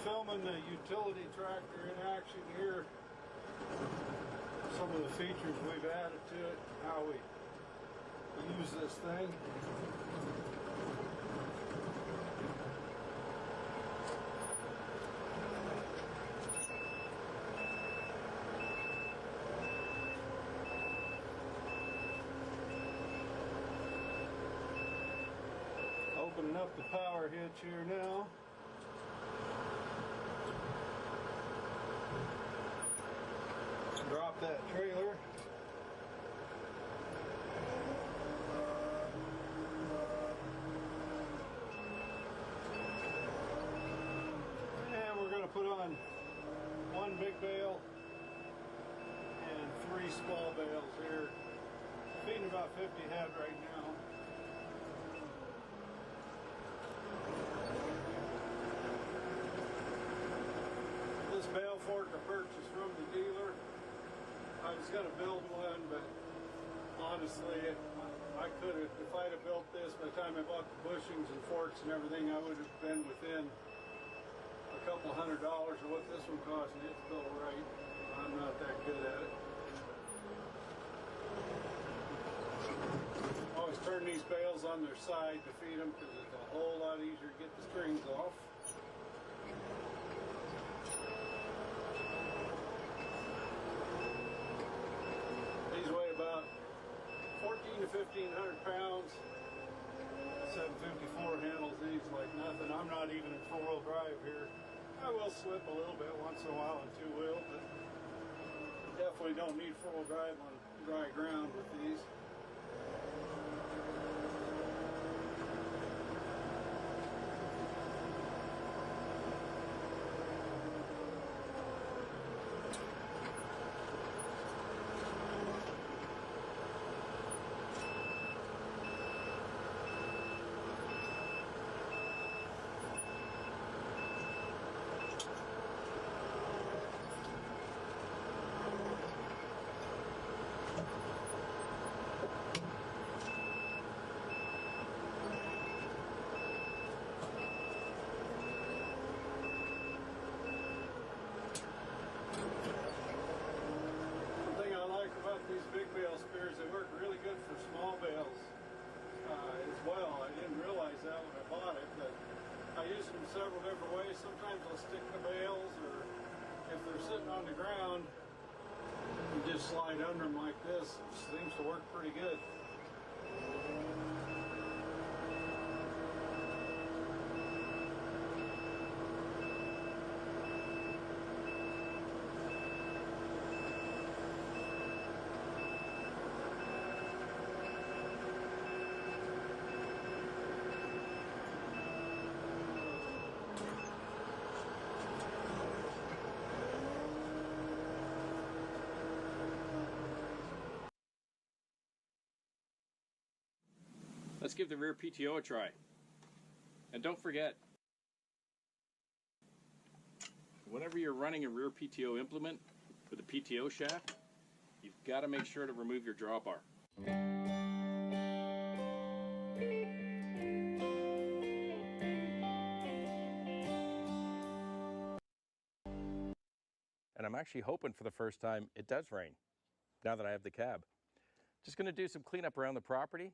filming the utility tractor in action here. Some of the features we've added to it, how we use this thing. Opening up the power hitch here now. Drop that trailer. And we're going to put on one big bale and 3 small bales here. Feeding about 50 head right now. This bale fork I purchased from the dealer. I was going to build one, but honestly, I could have, if I'd have built this by the time I bought the bushings and forks and everything, I would have been within a couple $100 of what this one cost, and it's built right. I'm not that good at it. Always turn these bales on their side to feed them because it's a whole lot easier to get the strings off. About 14 to 1,500 pounds. 754 handles these like nothing. I'm not even in 4-wheel drive here. I will slip a little bit once in a while in 2-wheel, but definitely don't need 4-wheel drive on dry ground with these. These big bale spears, they work really good for small bales as well. I didn't realize that when I bought it, but I use them several different ways. Sometimes I'll stick the bales, or if they're sitting on the ground, you just slide under them like this. It seems to work pretty good. Let's give the rear PTO a try. And don't forget, whenever you're running a rear PTO implement with a PTO shaft, you've got to make sure to remove your drawbar. And I'm actually hoping for the first time it does rain, now that I have the cab. Just going to do some cleanup around the property.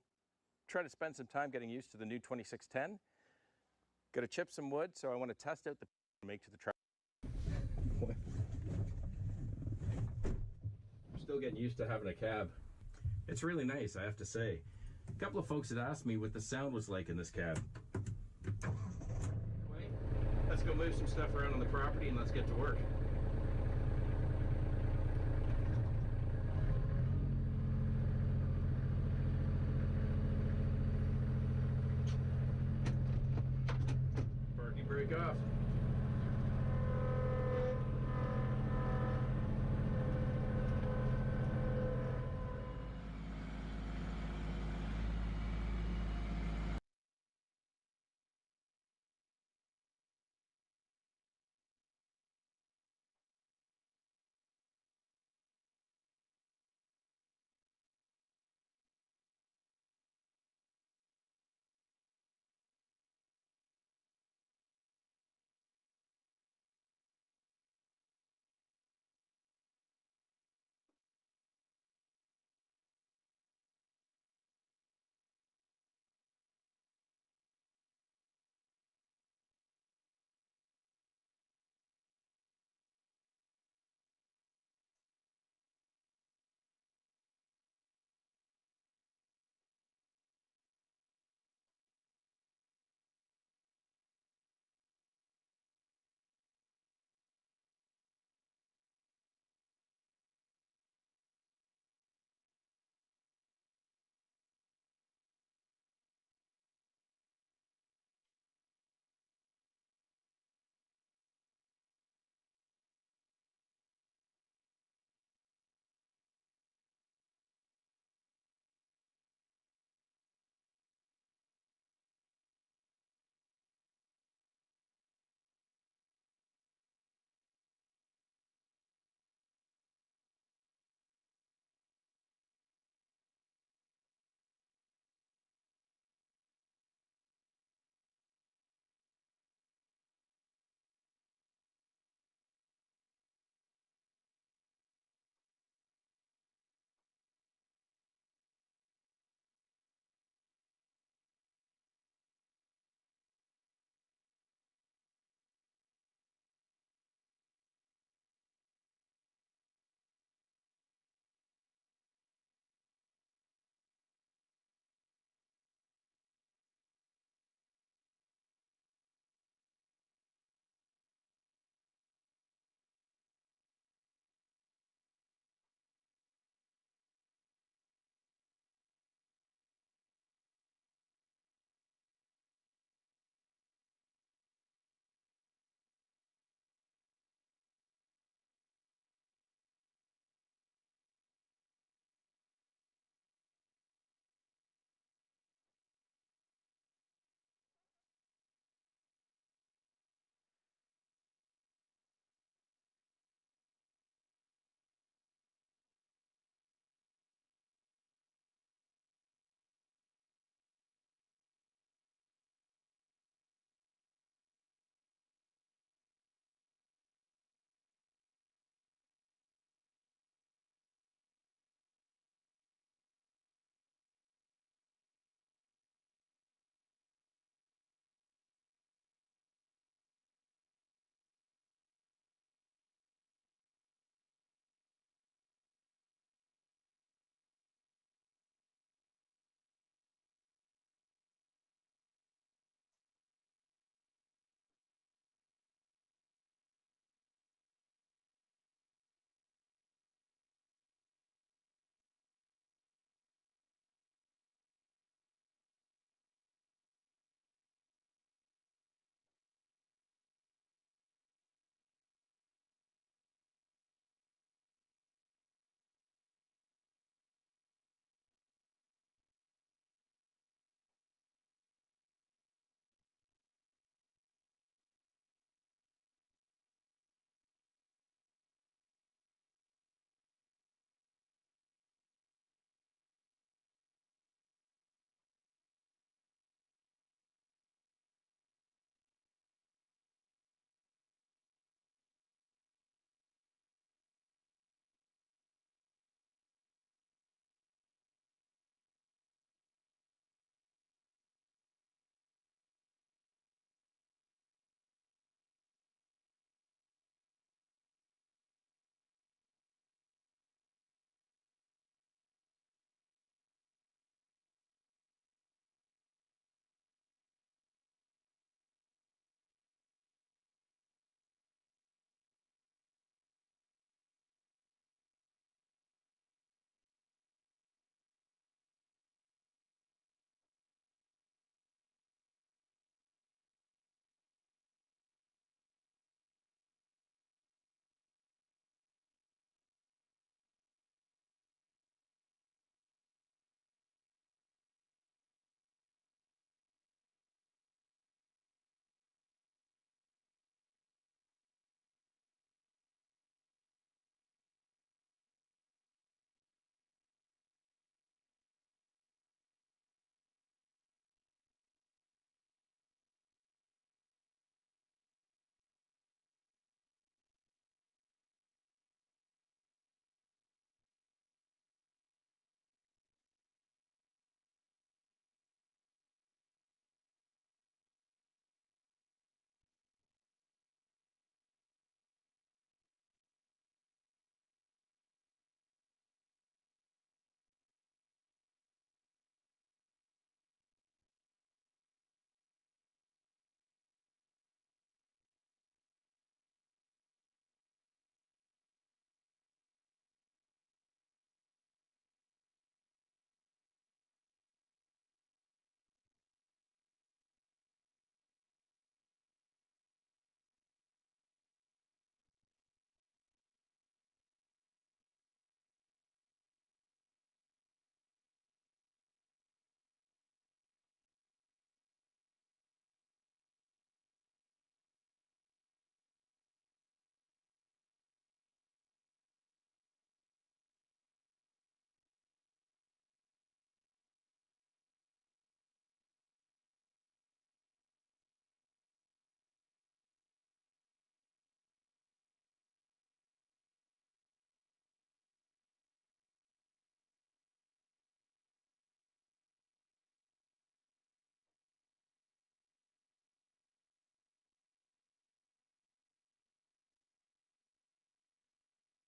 Try to spend some time getting used to the new 2610. Got to chip some wood, so I want to test out the make to the tractor. I'm still getting used to having a cab. It's really nice, I have to say. A couple of folks had asked me what the sound was like in this cab. Let's go move some stuff around on the property and let's get to work. Brake off.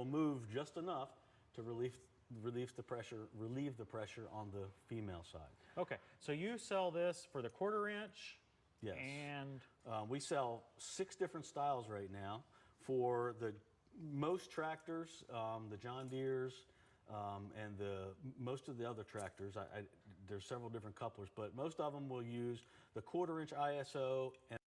will move just enough to relieve the pressure on the female side. Okay, so you sell this for the 1/4 inch? Yes. And we sell 6 different styles right now for the most tractors, the John Deeres, and most of the other tractors. There's several different couplers, but most of them will use the 1/4 inch ISO. And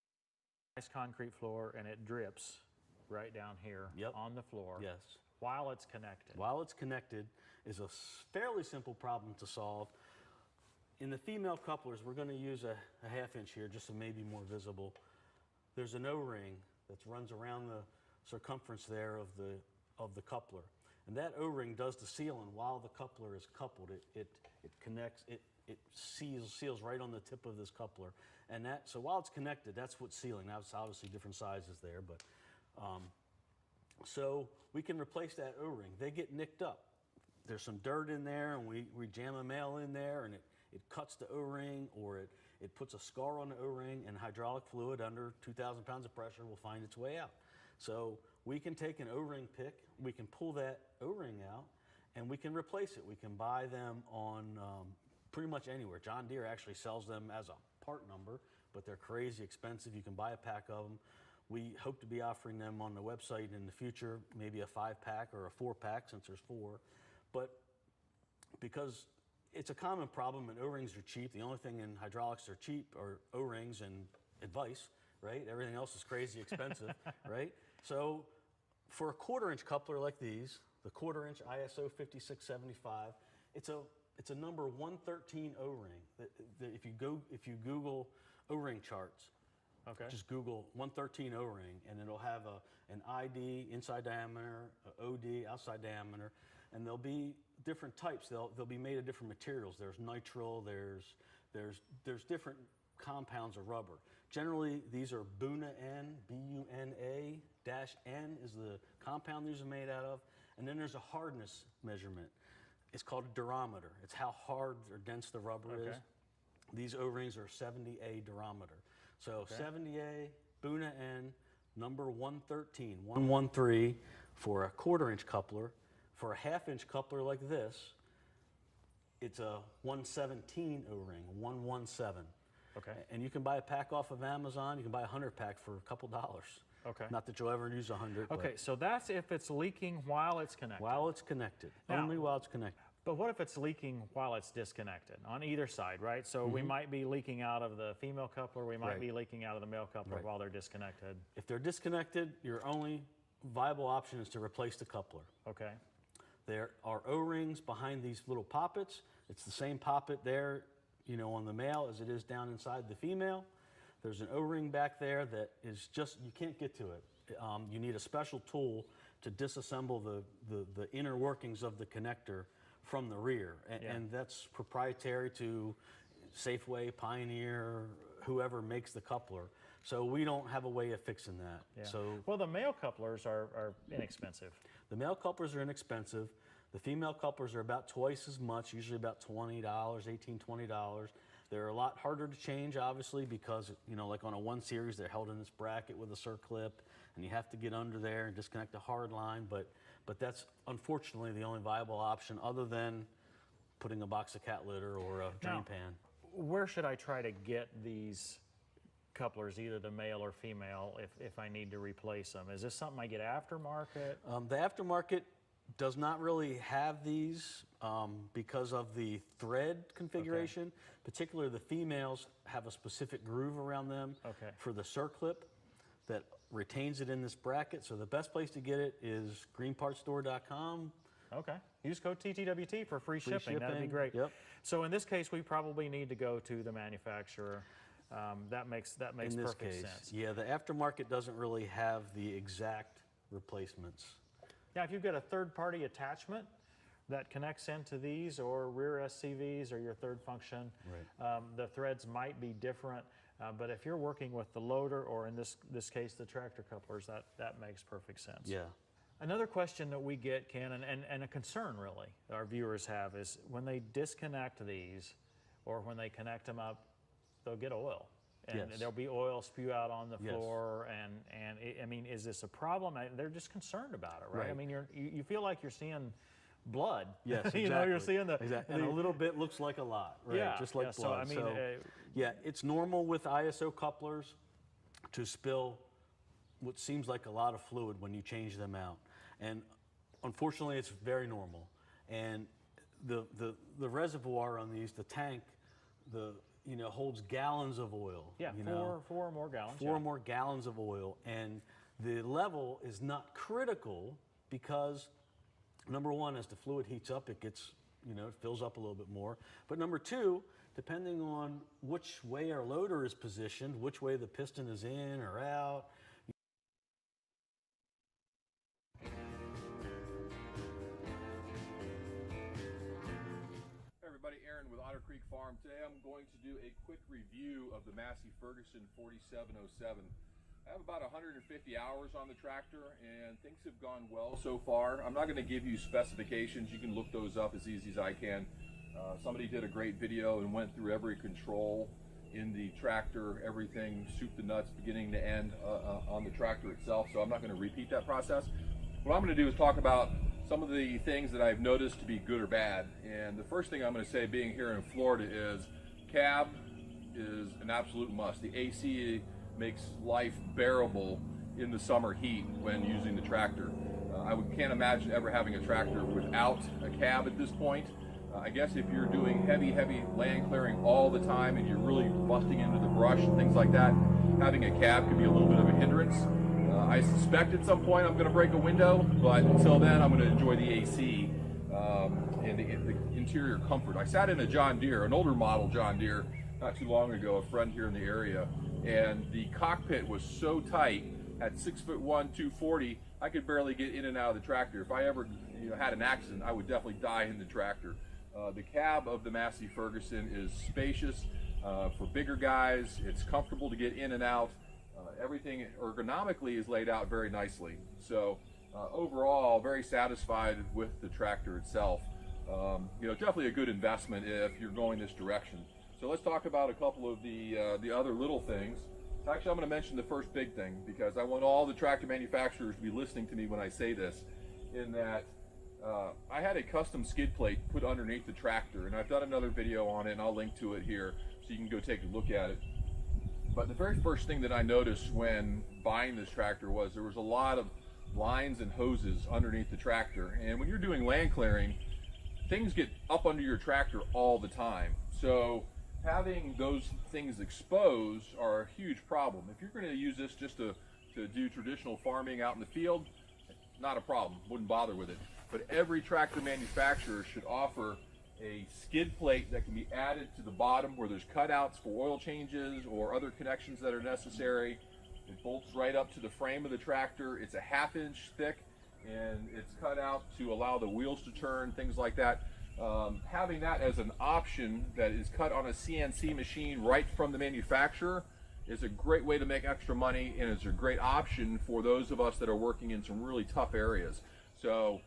nice concrete floor, and it drips right down here on the floor. Yes. While it's connected. While it's connected is a fairly simple problem to solve. In the female couplers, we're going to use a 1/2 inch here just to maybe more visible. There's an O-ring that runs around the circumference there of the coupler. And that O-ring does the sealing while the coupler is coupled. It connects, it seals right on the tip of this coupler. And so while it's connected, that's what's sealing. Now it's obviously different sizes there, but so we can replace that O-ring. They get nicked up. There's some dirt in there, and we jam a nail in there, and it cuts the O-ring, or it puts a scar on the O-ring, and hydraulic fluid under 2,000 pounds of pressure will find its way out. So we can take an O-ring pick, we can pull that O-ring out, and we can replace it. We can buy them on pretty much anywhere. John Deere actually sells them as a part number, but they're crazy expensive. You can buy a pack of them. We hope to be offering them on the website in the future, maybe a 5-pack or a 4-pack since there's 4. But because it's a common problem and O-rings are cheap, the only thing in hydraulics that are cheap are O-rings and advice, right? Everything else is crazy expensive, right? So for a 1/4 inch coupler like these, the 1/4 inch ISO 5675, it's a number 113 O-ring. If you Google O-ring charts, okay, just Google 113 O-ring, and it'll have an ID, inside diameter, a OD, outside diameter, and there'll be different types. They'll be made of different materials. There's nitrile, there's different compounds of rubber. Generally, these are Buna-N, B-U-N-A-N is the compound these are made out of, and then there's a hardness measurement. It's called a durometer. It's how hard or dense the rubber is. These O-rings are 70A durometer. So 70A, Buna-N, number 113, 113 for a 1/4 inch coupler. For a 1/2 inch coupler like this, it's a 117 O-ring, 117. okay, And you can buy a pack off of Amazon. You can buy a 100-pack for a couple dollars. okay. Not that you'll ever use 100. Okay, so that's if it's leaking while it's connected. While it's connected, Now, only while it's connected. But what if it's leaking while it's disconnected on either side, right? So we might be leaking out of the female coupler, we might be leaking out of the male coupler while they're disconnected. If they're disconnected, your only viable option is to replace the coupler. Okay, There are O-rings behind these little poppets. It's the same poppet there, on the male as it is down inside the female. There's an O-ring back there that is just, you can't get to it. You need a special tool to disassemble the inner workings of the connector from the rear. And that's proprietary to Safeway, Pioneer, whoever makes the coupler. So we don't have a way of fixing that. yeah. So Well, the male couplers are inexpensive. the male couplers are inexpensive. The female couplers are about twice as much, usually about $20, $18, $20. They're a lot harder to change, obviously, because, like on a 1 Series, they're held in this bracket with a circlip, and you have to get under there and disconnect the hard line. But that's unfortunately the only viable option other than putting a box of cat litter or a drain pan. Where should I try to get these couplers, either the male or female, if I need to replace them? Is this something I get aftermarket? The aftermarket does not really have these because of the thread configuration. Particularly the females have a specific groove around them for the circlip that retains it in this bracket. So the best place to get it is greenpartstore.com. Okay. Use code TTWT for free shipping. That'd be great. Yep. So in this case, we probably need to go to the manufacturer. That makes In this perfect case, sense. yeah, the aftermarket doesn't really have the exact replacements. Now, if you've got a third-party attachment that connects into these or rear SCVs or your third function, the threads might be different. But if you're working with the loader or in this case the tractor couplers, that makes perfect sense. Yeah. Another question that we get, Ken, and a concern really our viewers have is when they disconnect these or when they connect them up, they'll get oil. and Yes. there'll be oil spew out on the Yes. floor, and I mean, is this a problem? They're just concerned about it, right? I Right. mean, you feel like you're seeing blood. Yes, exactly. You know, you're seeing the exactly. And a little bit looks like a lot, right? Yeah, Just like yeah, blood. so, I mean, yeah, it's normal with ISO couplers to spill what seems like a lot of fluid when you change them out, and unfortunately, it's very normal. And the reservoir on these, the tank, holds gallons of oil. yeah, four or more gallons. Four or more gallons of oil, and the level is not critical because, number one, as the fluid heats up, it gets, it fills up a little bit more. But number two, depending on which way our loader is positioned, which way the piston is in or out. Hey everybody, Aaron with Otter Creek Farm. Today I'm going to do a quick review of the Massey Ferguson 4707. I have about 150 hours on the tractor and things have gone well so far. I'm not going to give you specifications. You can look those up as easy as I can. Somebody did a great video and went through every control in the tractor, everything, soup to nuts, beginning to end on the tractor itself, so I'm not going to repeat that process. What I'm going to do is talk about some of the things that I've noticed to be good or bad. And the first thing I'm going to say, being here in Florida, is cab is an absolute must. The AC makes life bearable in the summer heat when using the tractor. Can't imagine ever having a tractor without a cab at this point. I guess if you're doing heavy land clearing all the time and you're really busting into the brush and things like that, having a cab could be a little bit of a hindrance. I suspect at some point I'm going to break a window, but until then I'm going to enjoy the AC and the interior comfort. I sat in a John Deere, an older model John Deere, not too long ago, a friend here in the area, and the cockpit was so tight at 6'1", 240, I could barely get in and out of the tractor. If I ever had an accident, I would definitely die in the tractor. The cab of the Massey Ferguson is spacious for bigger guys. It's comfortable to get in and out. Everything ergonomically is laid out very nicely. So overall, very satisfied with the tractor itself. Definitely a good investment if you're going this direction. So let's talk about a couple of the other little things. Actually, I'm going to mention the first big thing because I want all the tractor manufacturers to be listening to me when I say this, in that I had a custom skid plate put underneath the tractor, and I've done another video on it, and I'll link to it here so you can go take a look at it. But the very first thing that I noticed when buying this tractor was there was a lot of lines and hoses underneath the tractor. And when you're doing land clearing, things get up under your tractor all the time. So having those things exposed are a huge problem. If you're going to use this just to do traditional farming out in the field, not a problem, wouldn't bother with it. But every tractor manufacturer should offer a skid plate that can be added to the bottom where there's cutouts for oil changes or other connections that are necessary. It bolts right up to the frame of the tractor. It's a 1/2 inch thick and it's cut out to allow the wheels to turn, things like that. Having that as an option that is cut on a CNC machine right from the manufacturer is a great way to make extra money, and it's a great option for those of us that are working in some really tough areas. So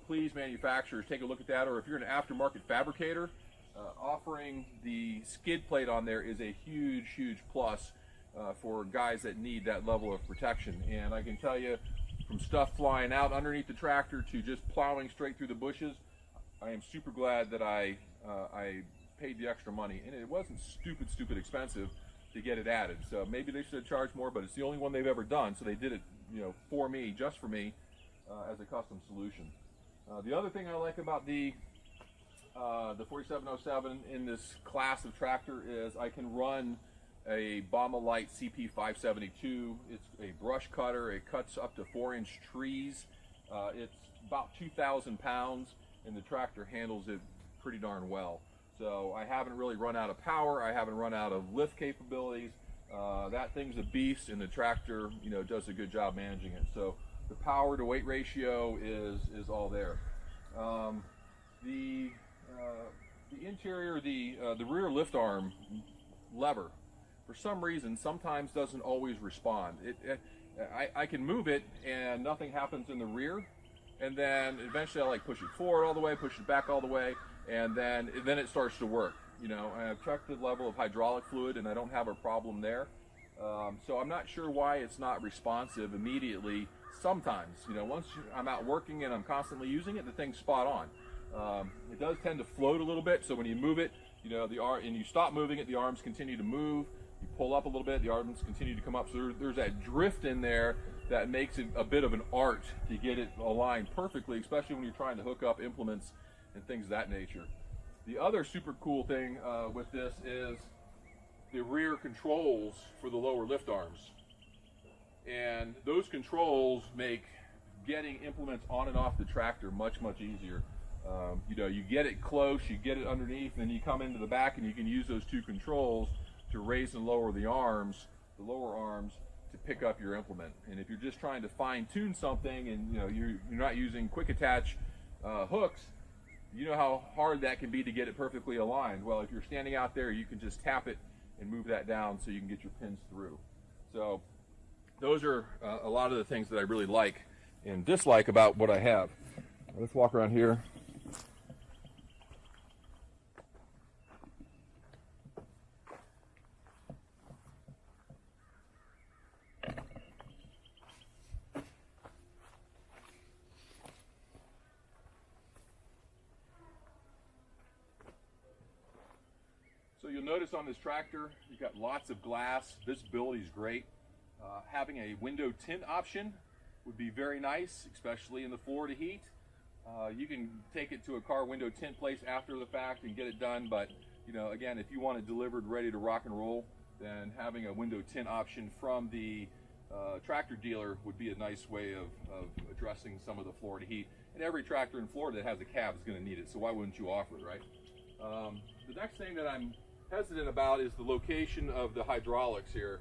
please, manufacturers, take a look at that, or if you're an aftermarket fabricator, offering the skid plate on there is a huge plus for guys that need that level of protection. And I can tell you, from stuff flying out underneath the tractor to just plowing straight through the bushes, I am super glad that I paid the extra money, and it wasn't stupid expensive to get it added. So maybe they should have charged more, but it's the only one they've ever done, so they did it, for me, just for me, as a custom solution. The other thing I like about the 4707 in this class of tractor is I can run a Bauma-Lite CP572. It's a brush cutter. It cuts up to 4-inch trees. It's about 2,000 pounds, and the tractor handles it pretty darn well. So I haven't really run out of power. I haven't run out of lift capabilities. That thing's a beast, and the tractor, does a good job managing it. So the power to weight ratio is all there. The interior, the rear lift arm lever, for some reason, sometimes doesn't always respond. I can move it and nothing happens in the rear, and then eventually I push it forward all the way, push it back all the way, and then it starts to work. You know, I've checked the level of hydraulic fluid and I don't have a problem there. So I'm not sure why it's not responsive immediately. Sometimes, you know, once I'm out working and I'm constantly using it, the thing's spot on. It does tend to float a little bit, so when you move it, you know, and you stop moving it, the arms continue to move. You pull up a little bit, the arms continue to come up. So there's that drift in there that makes it a bit of an art to get it aligned perfectly, especially when you're trying to hook up implements and things of that nature. The other super cool thing with this is the rear controls for the lower lift arms. And those controls make getting implements on and off the tractor much, much easier. You know, you get it close, you get it underneath, and then you come into the back and you can use those two controls to raise and lower the arms, the lower arms, to pick up your implement. And if you're just trying to fine tune something and you know you're not using quick attach hooks, you know how hard that can be to get it perfectly aligned. Well, if you're standing out there, you can just tap it and move that down so you can get your pins through. So those are a lot of the things that I really like and dislike about what I have. Let's walk around here. So you'll notice on this tractor, you've got lots of glass. Visibility is great. Having a window tint option would be very nice, especially in the Florida heat. You can take it to a car window tint place after the fact and get it done, but you know, again, if you want it delivered ready to rock and roll, then having a window tint option from the tractor dealer would be a nice way of addressing some of the Florida heat. And every tractor in Florida that has a cab is going to need it, so why wouldn't you offer it, right? The next thing that I'm hesitant about is the location of the hydraulics here.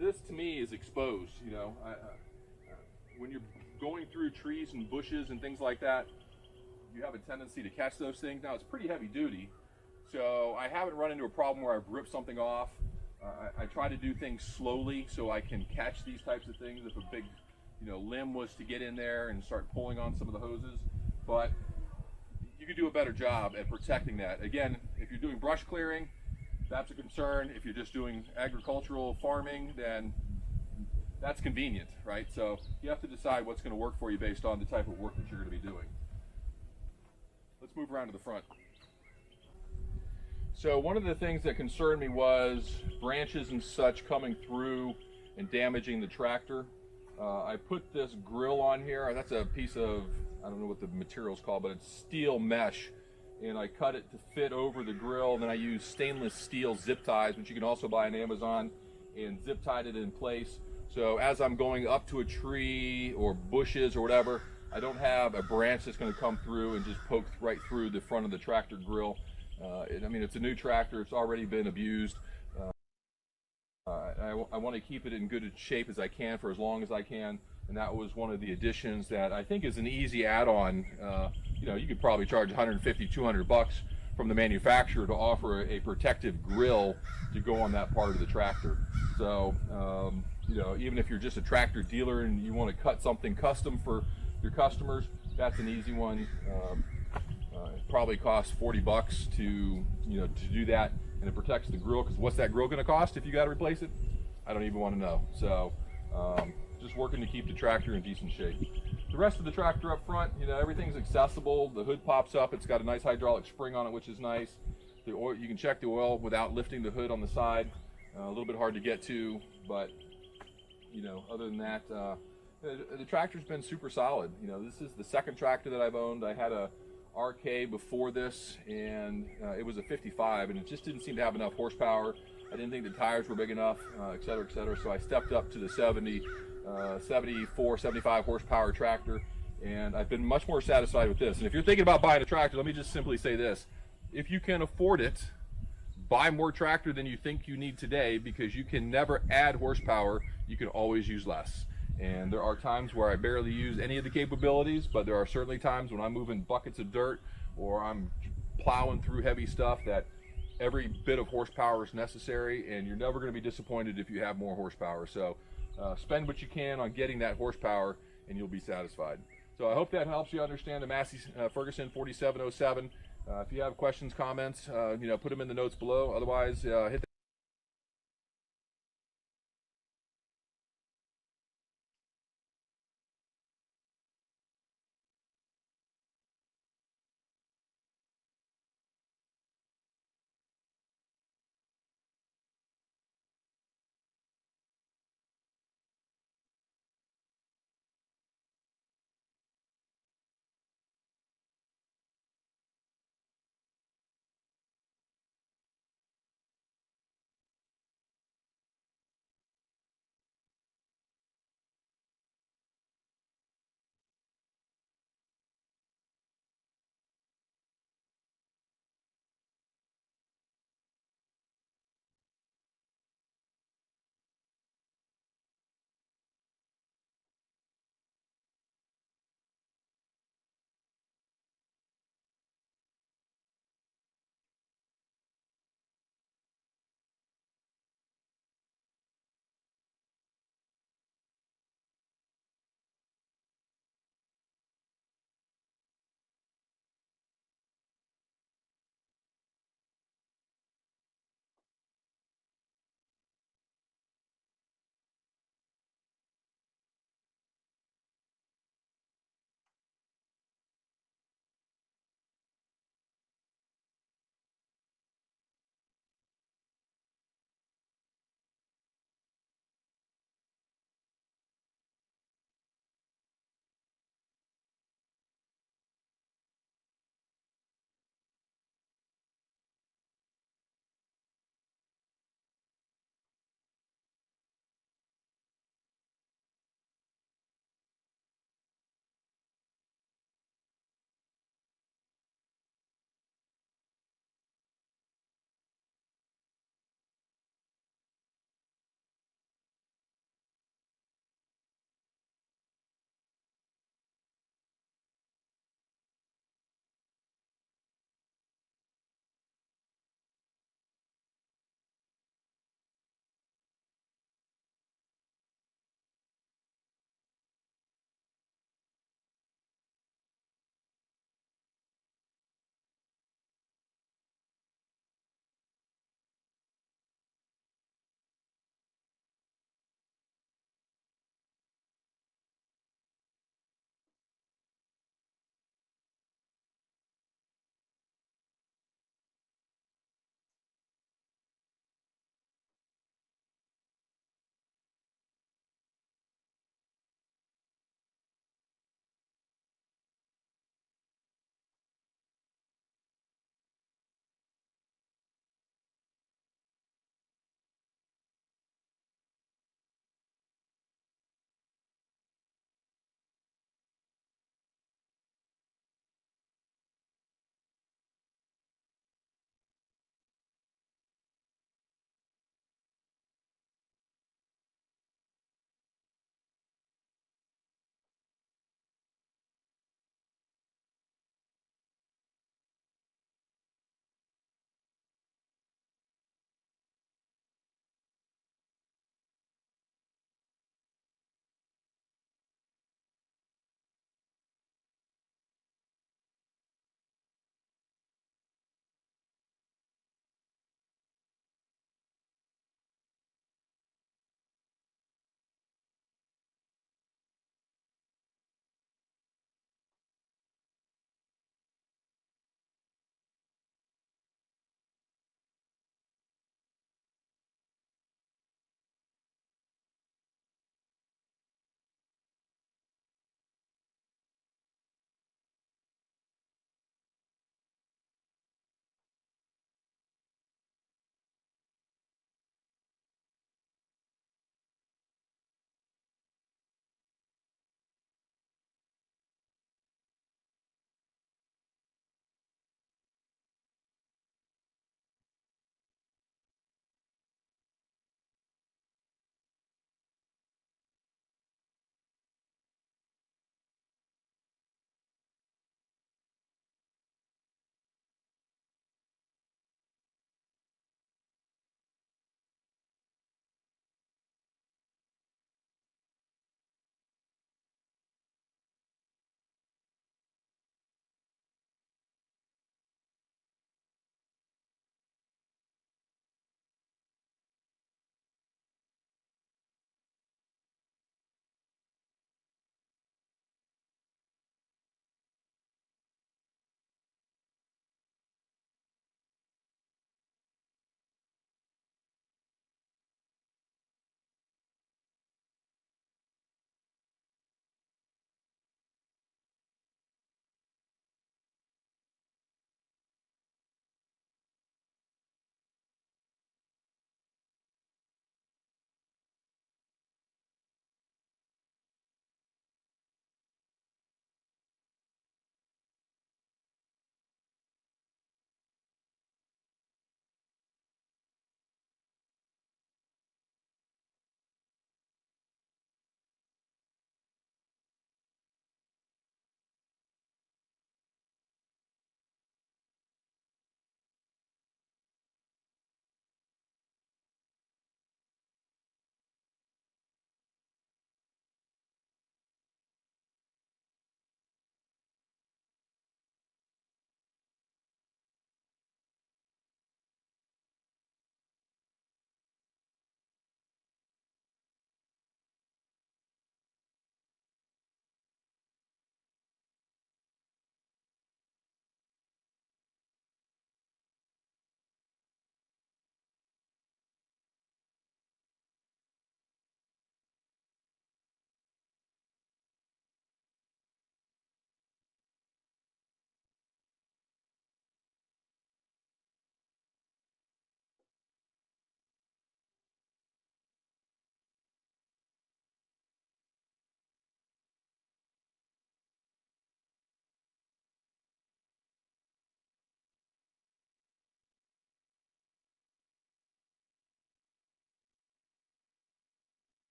This to me is exposed. You know, when you're going through trees and bushes and things like that, you have a tendency to catch those things. Now it's pretty heavy duty, so I haven't run into a problem where I've ripped something off. I try to do things slowly so I can catch these types of things if a big, you know, limb was to get in there and start pulling on some of the hoses. But you could do a better job at protecting that. Again, if you're doing brush clearing, that's a concern. If you're just doing agricultural farming, then that's convenient, right? So you have to decide what's going to work for you based on the type of work that you're going to be doing. Let's move around to the front. So one of the things that concerned me was branches and such coming through and damaging the tractor. I put this grill on here. That's a piece of, I don't know what the material's called, but it's steel mesh. And I cut it to fit over the grill, and then I use stainless steel zip ties, which you can also buy on Amazon, and zip tied it in place. So as I'm going up to a tree or bushes or whatever, I don't have a branch that's going to come through and just poke right through the front of the tractor grill. I mean, it's a new tractor. It's already been abused. I want to keep it in good shape as I can for as long as I can, and that was one of the additions that I think is an easy add-on. You know, you could probably charge 150, 200 bucks from the manufacturer to offer a protective grill to go on that part of the tractor. So, you know, even if you're just a tractor dealer and you want to cut something custom for your customers, that's an easy one. It probably costs 40 bucks to do that, and it protects the grill, because what's that grill going to cost if you got to replace it? I don't even want to know. So, just working to keep the tractor in decent shape. The rest of the tractor up front, you know, everything's accessible. The hood pops up. It's got a nice hydraulic spring on it, which is nice. The oil, you can check the oil without lifting the hood on the side. A little bit hard to get to, but you know, other than that, the tractor's been super solid. You know, this is the second tractor that I've owned. I had a RK before this, and it was a 55, and it just didn't seem to have enough horsepower. I didn't think the tires were big enough, et cetera, et cetera. So I stepped up to the 74, 75 horsepower tractor, and I've been much more satisfied with this. And if you're thinking about buying a tractor, let me just simply say this. If you can afford it, buy more tractor than you think you need today, because you can never add horsepower. You can always use less. And there are times where I barely use any of the capabilities, but there are certainly times when I'm moving buckets of dirt or I'm plowing through heavy stuff that every bit of horsepower is necessary, and you're never going to be disappointed if you have more horsepower. So spend what you can on getting that horsepower, and you'll be satisfied. So I hope that helps you understand the Massey Ferguson 4707. If you have questions, comments, put them in the notes below. Otherwise, hit the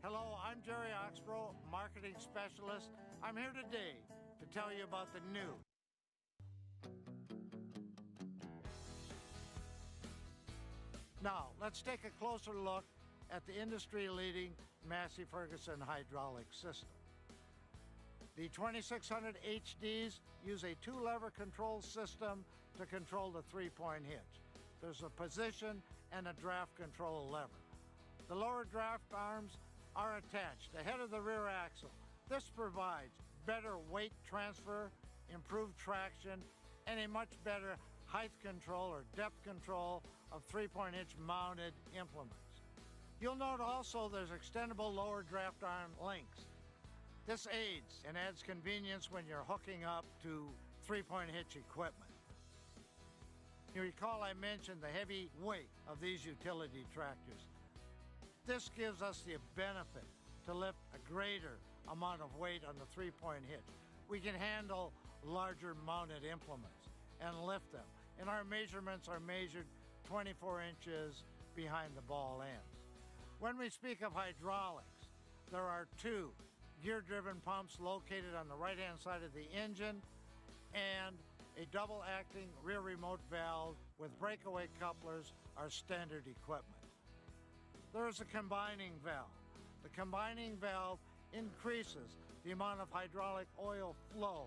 Hello, I'm Jerry Oxborough, Marketing Specialist. I'm here today to tell you about the new Now, let's take a closer look at the industry-leading Massey Ferguson hydraulic system. The 2600 HDs use a two-lever control system to control the three-point hitch. There's a position and a draft control lever. The lower draft arms are attached ahead of the rear axle. This provides better weight transfer, improved traction, and a much better height control or depth control of three-point hitch mounted implements. You'll note also there's extendable lower draft arm links. This aids and adds convenience when you're hooking up to three-point hitch equipment. You recall I mentioned the heavy weight of these utility tractors. This gives us the benefit to lift a greater amount of weight on the three-point hitch. We can handle larger mounted implements and lift them, and our measurements are measured 24 inches behind the ball ends. When we speak of hydraulics, there are two gear-driven pumps located on the right-hand side of the engine and a double-acting rear remote valve with breakaway couplers are standard equipment. There is a combining valve. The combining valve increases the amount of hydraulic oil flow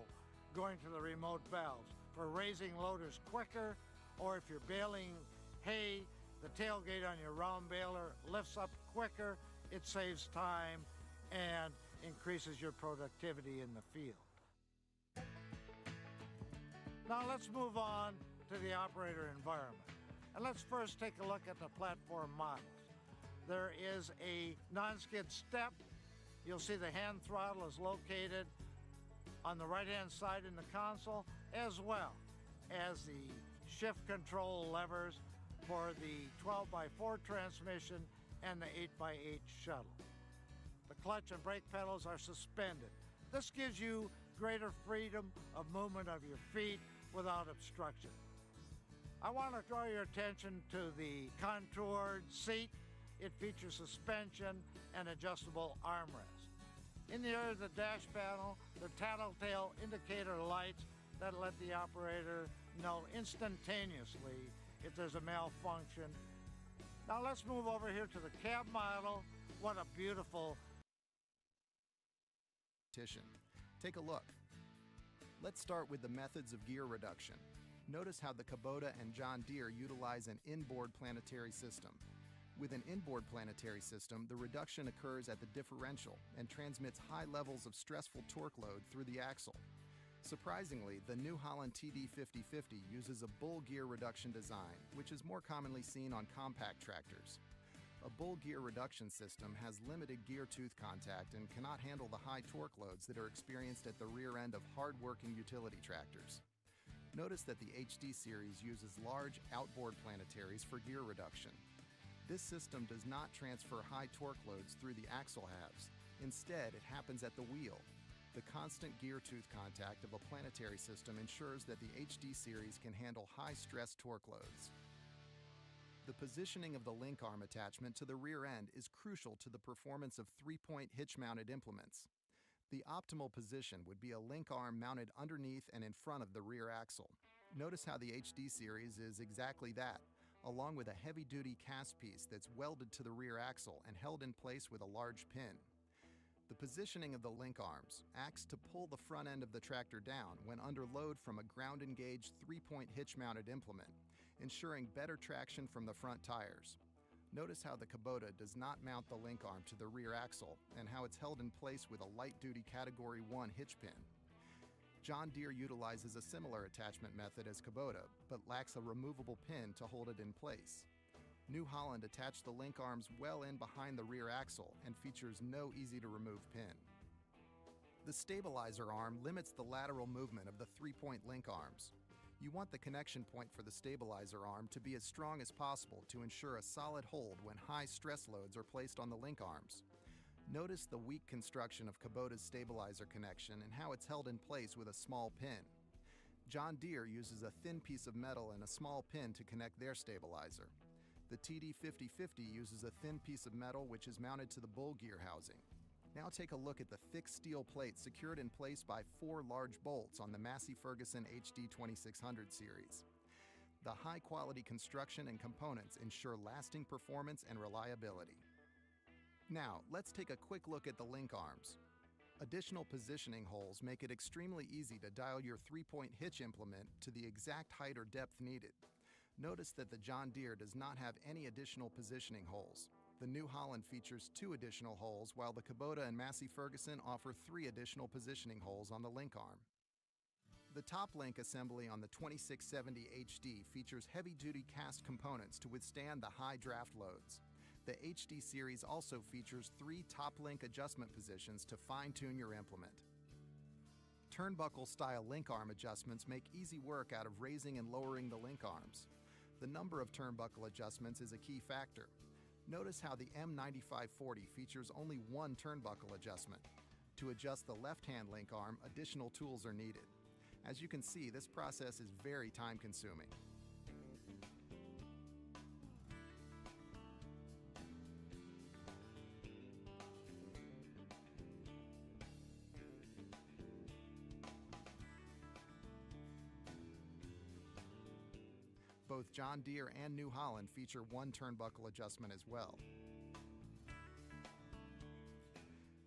going to the remote valves for raising loaders quicker, or if you're baling hay, the tailgate on your round baler lifts up quicker, it saves time and increases your productivity in the field. Now let's move on to the operator environment. And let's first take a look at the platform models. There is a non-skid step. You'll see the hand throttle is located on the right-hand side in the console, as well as the shift control levers for the 12x4 transmission and the 8x8 shuttle. The clutch and brake pedals are suspended. This gives you greater freedom of movement of your feet without obstruction. I want to draw your attention to the contoured seat. It features suspension and adjustable armrest. In the area of the dash panel, the tattletale indicator lights that let the operator know instantaneously if there's a malfunction. Now let's move over here to the cab model. What a beautiful Take a look. Let's start with the methods of gear reduction. Notice how the Kubota and John Deere utilize an inboard planetary system. With an inboard planetary system, the reduction occurs at the differential and transmits high levels of stressful torque load through the axle. Surprisingly, the New Holland TD5050 uses a bull gear reduction design, which is more commonly seen on compact tractors. A bull gear reduction system has limited gear tooth contact and cannot handle the high torque loads that are experienced at the rear end of hard-working utility tractors. Notice that the HD series uses large outboard planetaries for gear reduction. This system does not transfer high torque loads through the axle halves. Instead, it happens at the wheel. The constant gear tooth contact of a planetary system ensures that the HD series can handle high-stress torque loads. The positioning of the link arm attachment to the rear end is crucial to the performance of three-point hitch-mounted implements. The optimal position would be a link arm mounted underneath and in front of the rear axle. Notice how the HD series is exactly that, along with a heavy-duty cast piece that's welded to the rear axle and held in place with a large pin. The positioning of the link arms acts to pull the front end of the tractor down when under load from a ground-engaged three-point hitch-mounted implement, ensuring better traction from the front tires. Notice how the Kubota does not mount the link arm to the rear axle and how it's held in place with a light-duty Category 1 hitch pin. John Deere utilizes a similar attachment method as Kubota, but lacks a removable pin to hold it in place. New Holland attached the link arms well in behind the rear axle and features no easy-to-remove pin. The stabilizer arm limits the lateral movement of the three-point link arms. You want the connection point for the stabilizer arm to be as strong as possible to ensure a solid hold when high stress loads are placed on the link arms. Notice the weak construction of Kubota's stabilizer connection and how it's held in place with a small pin. John Deere uses a thin piece of metal and a small pin to connect their stabilizer. The TD5050 uses a thin piece of metal which is mounted to the bull gear housing. Now take a look at the thick steel plate secured in place by 4 large bolts on the Massey Ferguson HD 2600 series. The high-quality construction and components ensure lasting performance and reliability. Now, let's take a quick look at the link arms. Additional positioning holes make it extremely easy to dial your 3-point hitch implement to the exact height or depth needed. Notice that the John Deere does not have any additional positioning holes. The New Holland features 2 additional holes, while the Kubota and Massey Ferguson offer 3 additional positioning holes on the link arm. The top link assembly on the 2670 HD features heavy-duty cast components to withstand the high draft loads. The HD series also features 3 top link adjustment positions to fine-tune your implement. Turnbuckle-style link arm adjustments make easy work out of raising and lowering the link arms. The number of turnbuckle adjustments is a key factor. Notice how the M9540 features only 1 turnbuckle adjustment. To adjust the left-hand link arm, additional tools are needed. As you can see, this process is very time-consuming. Both John Deere and New Holland feature 1 turnbuckle adjustment as well.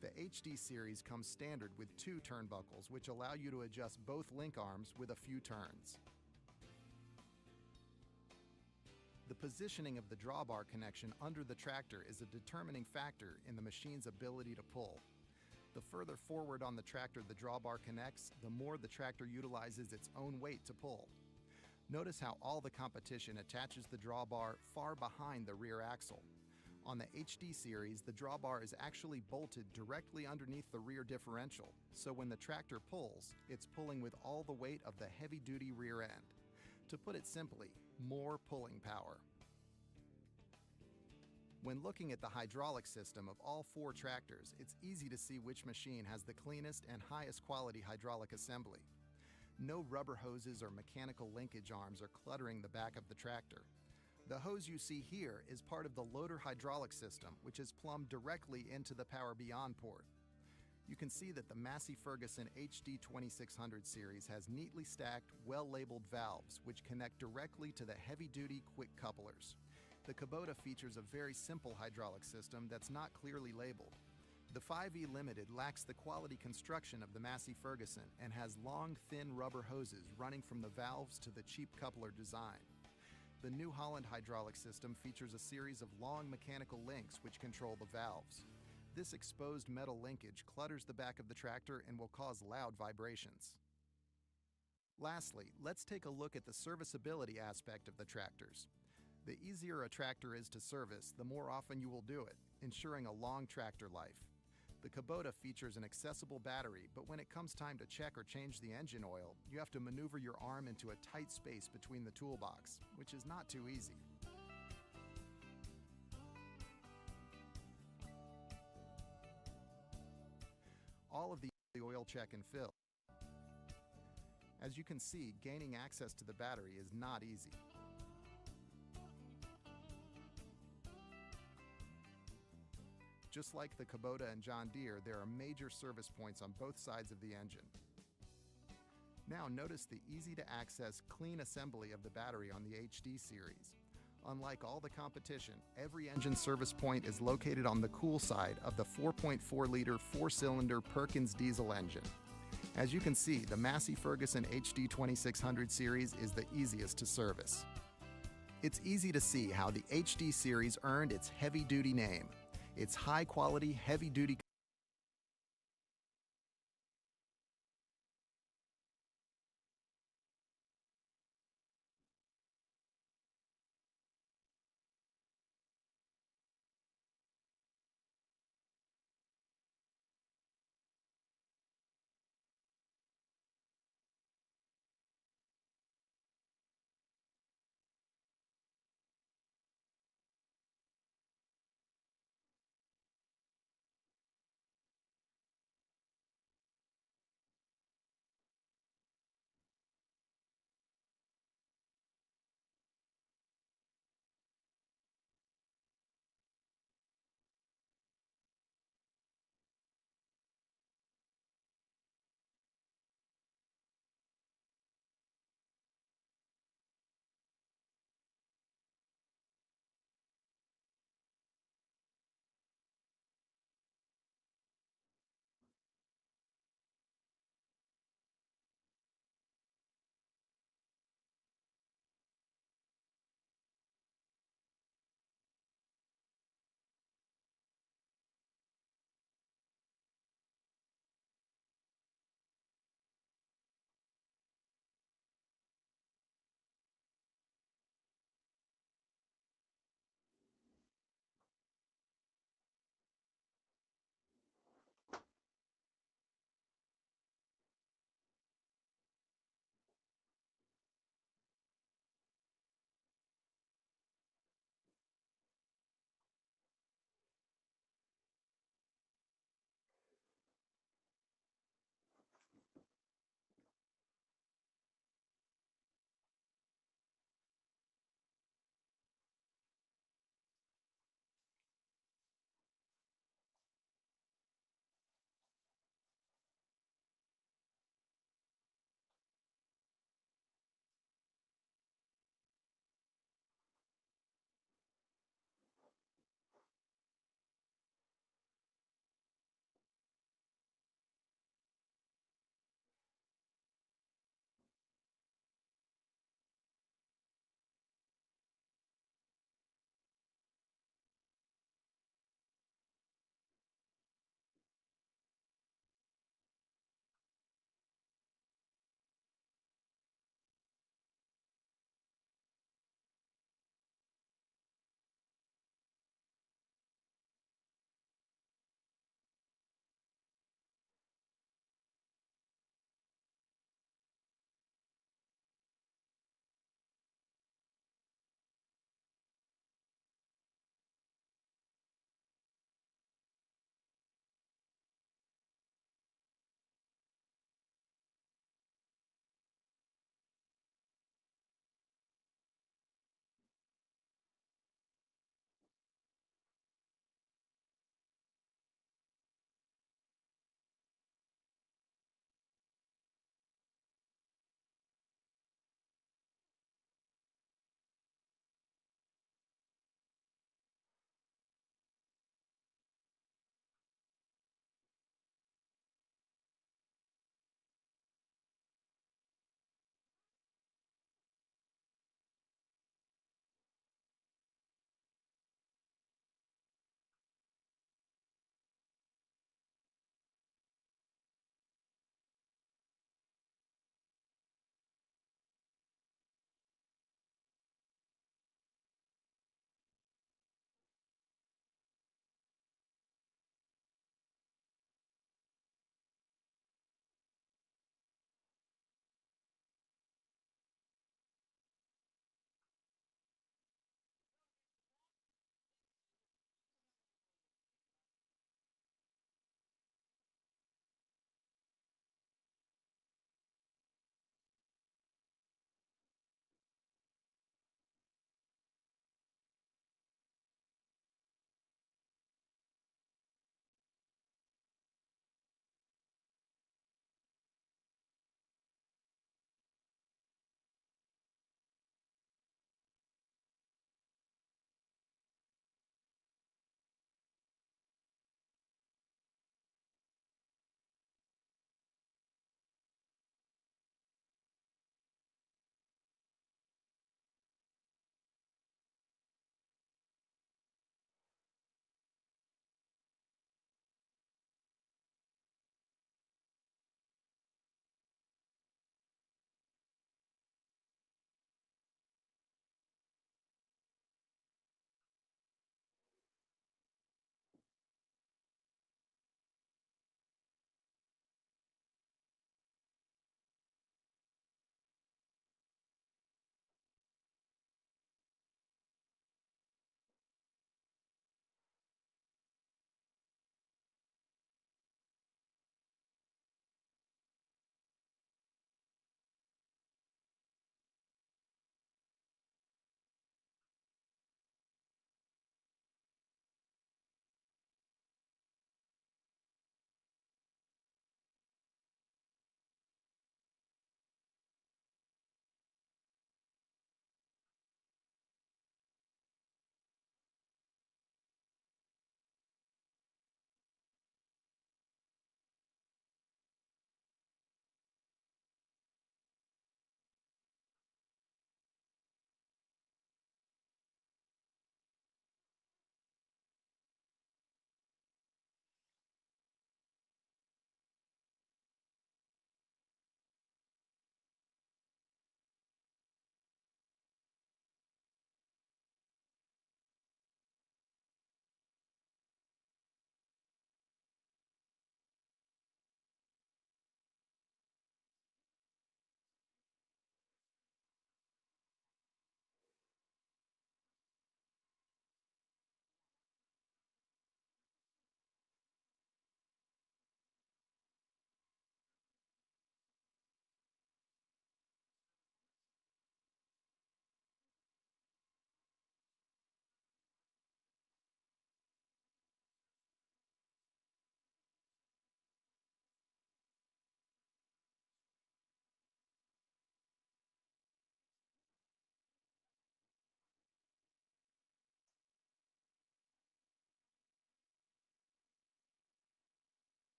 The HD series comes standard with 2 turnbuckles, which allow you to adjust both link arms with a few turns. The positioning of the drawbar connection under the tractor is a determining factor in the machine's ability to pull. The further forward on the tractor the drawbar connects, the more the tractor utilizes its own weight to pull. Notice how all the competition attaches the drawbar far behind the rear axle. On the HD series, the drawbar is actually bolted directly underneath the rear differential, so when the tractor pulls, it's pulling with all the weight of the heavy-duty rear end. To put it simply, more pulling power. When looking at the hydraulic system of all 4 tractors, it's easy to see which machine has the cleanest and highest quality hydraulic assembly. No rubber hoses or mechanical linkage arms are cluttering the back of the tractor. The hose you see here is part of the loader hydraulic system, which is plumbed directly into the Power Beyond port. You can see that the Massey Ferguson HD 2600 series has neatly stacked, well-labeled valves, which connect directly to the heavy-duty quick couplers. The Kubota features a very simple hydraulic system that's not clearly labeled. The 5E Limited lacks the quality construction of the Massey Ferguson and has long, thin rubber hoses running from the valves to the cheap coupler design. The New Holland hydraulic system features a series of long mechanical links which control the valves. This exposed metal linkage clutters the back of the tractor and will cause loud vibrations. Lastly, let's take a look at the serviceability aspect of the tractors. The easier a tractor is to service, the more often you will do it, ensuring a long tractor life. The Kubota features an accessible battery, but when it comes time to check or change the engine oil, you have to maneuver your arm into a tight space between the toolbox, which is not too easy. All of the oil check and fill. As you can see, gaining access to the battery is not easy. Just like the Kubota and John Deere, there are major service points on both sides of the engine. Now notice the easy-to-access, clean assembly of the battery on the HD series. Unlike all the competition, every engine service point is located on the cool side of the 4.4-liter 4-cylinder Perkins diesel engine. As you can see, the Massey Ferguson HD 2600 series is the easiest to service. It's easy to see how the HD series earned its heavy-duty name. Its high-quality, heavy-duty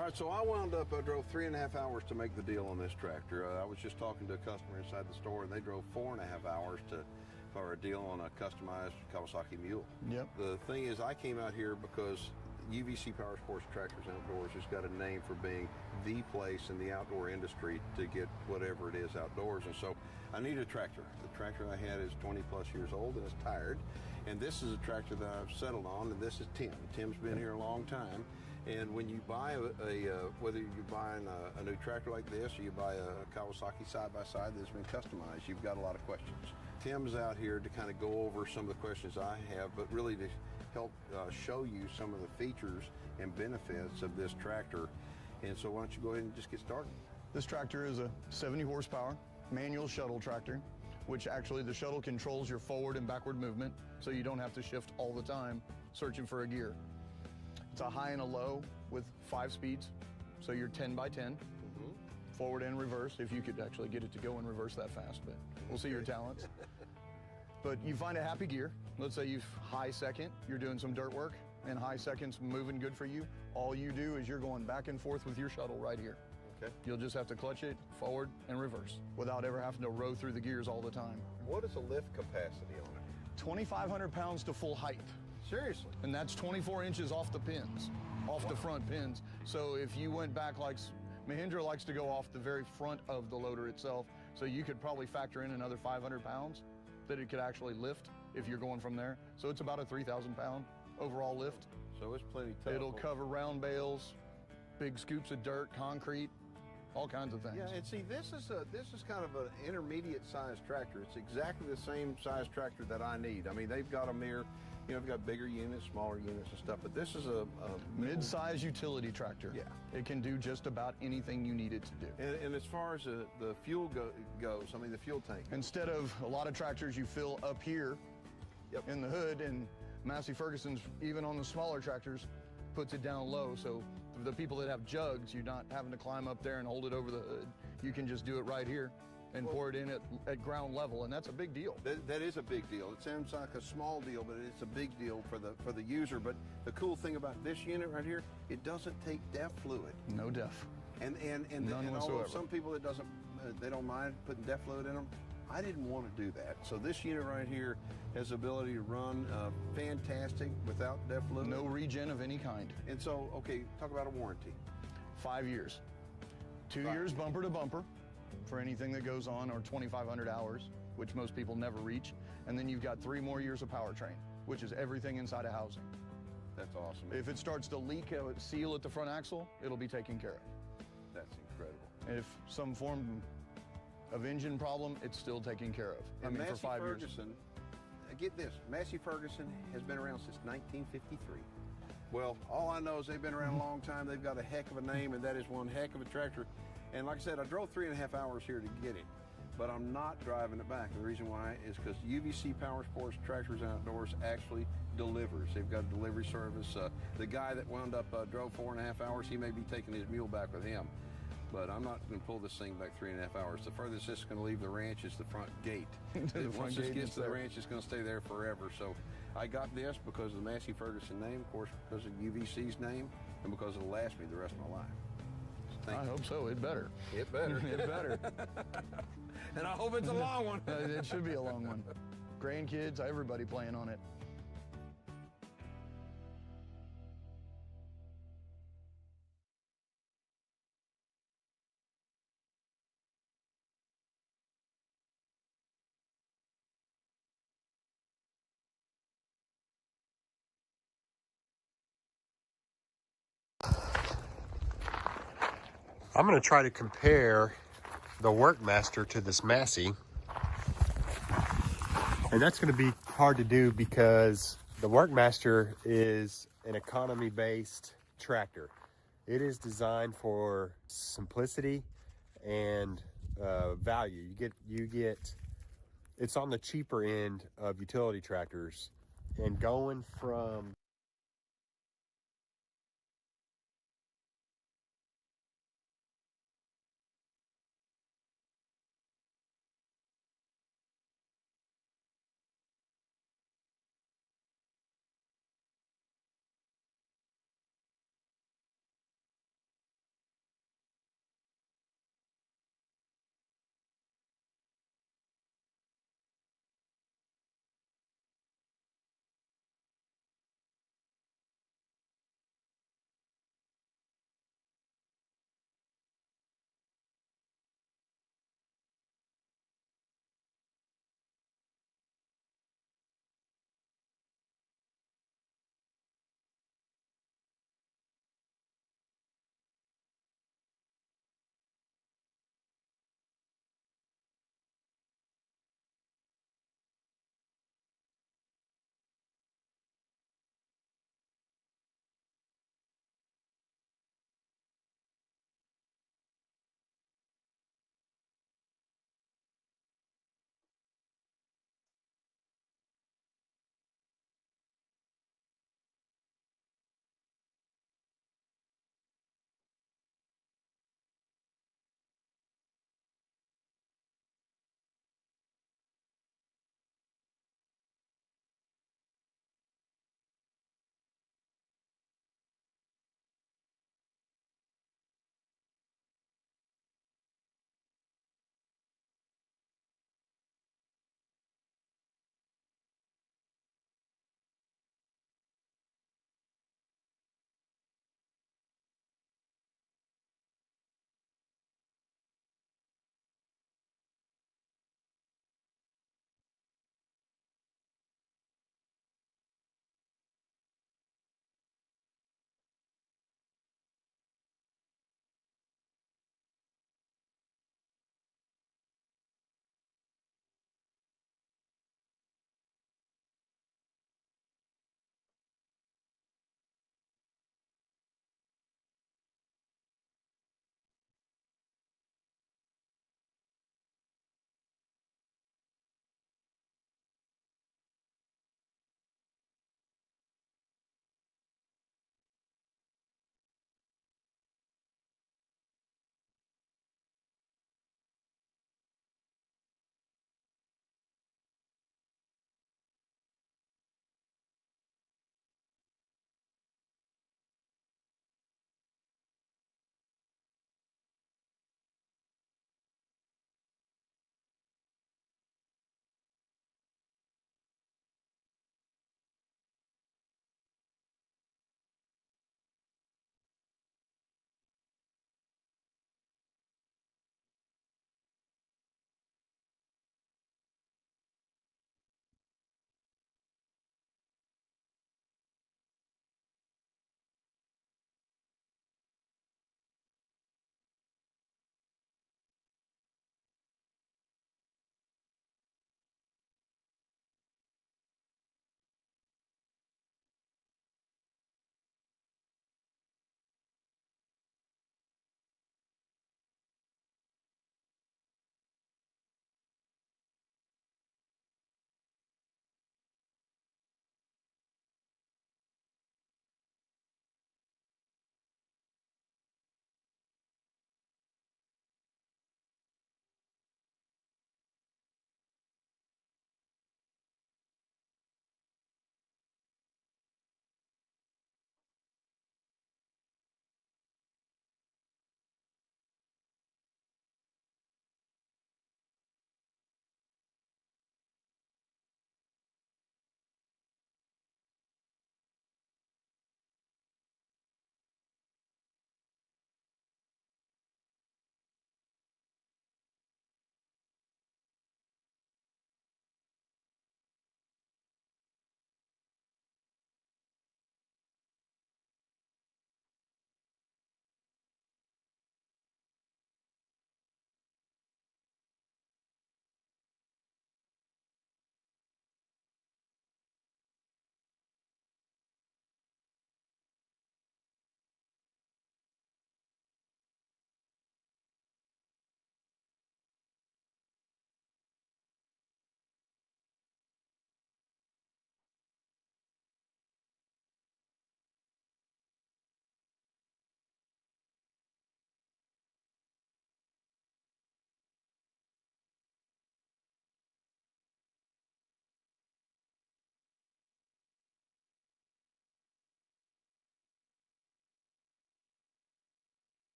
All right, so I drove 3.5 hours to make the deal on this tractor. I was just talking to a customer inside the store, and they drove 4.5 hours for a deal on a customized Kawasaki mule. Yep. The thing is, I came out here because UVC Power Sports Tractors Outdoors has got a name for being the place in the outdoor industry to get whatever it is outdoors, and so I needed a tractor. The tractor I had is 20 plus years old and it's tired, and this is a tractor that I've settled on, and this is Tim. Tim's been here a long time. And when you buy whether you're buying a new tractor like this or you buy a Kawasaki side-by-side that's been customized, you've got a lot of questions. Tim's out here to kind of go over some of the questions I have, but really to help show you some of the features and benefits of this tractor. And so why don't you go ahead and just get started. This tractor is a 70 horsepower manual shuttle tractor, which actually the shuttle controls your forward and backward movement, so you don't have to shift all the time searching for a gear. It's a high and a low with 5 speeds, so you're 10 by 10, forward and reverse, if you could actually get it to go in reverse that fast, but we'll see your talents. But you find a happy gear. Let's say you've high second, you're doing some dirt work, and high second's moving good for you. All you do is you're going back and forth with your shuttle right here. Okay. You'll just have to clutch it forward and reverse without ever having to row through the gears all the time. What is the lift capacity on it? 2,500 pounds to full height. Seriously? And that's 24 inches off the pins, off the front pins. So if you went back, like Mahindra likes to go off the very front of the loader itself, so you could probably factor in another 500 pounds that it could actually lift if you're going from there. So it's about a 3,000 pound overall lift. So it's plenty tough. It'll cover round bales, big scoops of dirt, concrete, all kinds of things. Yeah, and see, this is kind of an intermediate sized tractor. It's exactly the same size tractor that I need. I mean, they've got them here. You know, they've got bigger units, smaller units and stuff, but this is a mid-size utility tractor. Yeah. It can do just about anything you need it to do. And as far as the fuel goes, I mean, the fuel tank. Instead of a lot of tractors you fill up here in the hood, and Massey Ferguson's, even on the smaller tractors, puts it down low. So the people that have jugs, you're not having to climb up there and hold it over the hood. You can just do it right here and pour it in at ground level, and that's a big deal. That is a big deal. It sounds like a small deal, but it's a big deal for the user. But the cool thing about this unit right here, it doesn't take DEF fluid. No DEF. And None although whatsoever. some people they don't mind putting DEF fluid in them, I didn't want to do that. So this unit right here has the ability to run fantastic without DEF fluid. No regen of any kind. And so, okay, talk about a warranty. 5 years. 2 years bumper to bumper for anything that goes on, or 2,500 hours, which most people never reach. And then you've got 3 more years of powertrain, which is everything inside a housing. That's awesome. If it starts to leak a seal at the front axle, it'll be taken care of. That's incredible. If some form of engine problem, it's still taken care of. And for Massey 5 years. Ferguson, get this, Massey Ferguson has been around since 1953. Well, all I know is they've been around a long time. They've got a heck of a name, and that is one heck of a tractor. And like I said, I drove 3.5 hours here to get it, but I'm not driving it back. And the reason why is because UVC Power Sports Tractors Outdoors actually delivers. They've got a delivery service. The guy that wound up drove 4.5 hours, he may be taking his mule back with him. But I'm not going to pull this thing back 3.5 hours. The furthest this is going to leave the ranch is the front gate. Once this gets to the ranch, it's going to stay there forever. So I got this because of the Massey Ferguson name, of course, because of UVC's name, and because it'll last me the rest of my life. I hope so. It better. It better. It better. And I hope it's a long one. It should be a long one. Grandkids, everybody playing on it. I'm going to try to compare the Workmaster to this Massey. And that's going to be hard to do because the Workmaster is an economy-based tractor. It is designed for simplicity and value. You get, it's on the cheaper end of utility tractors, and going from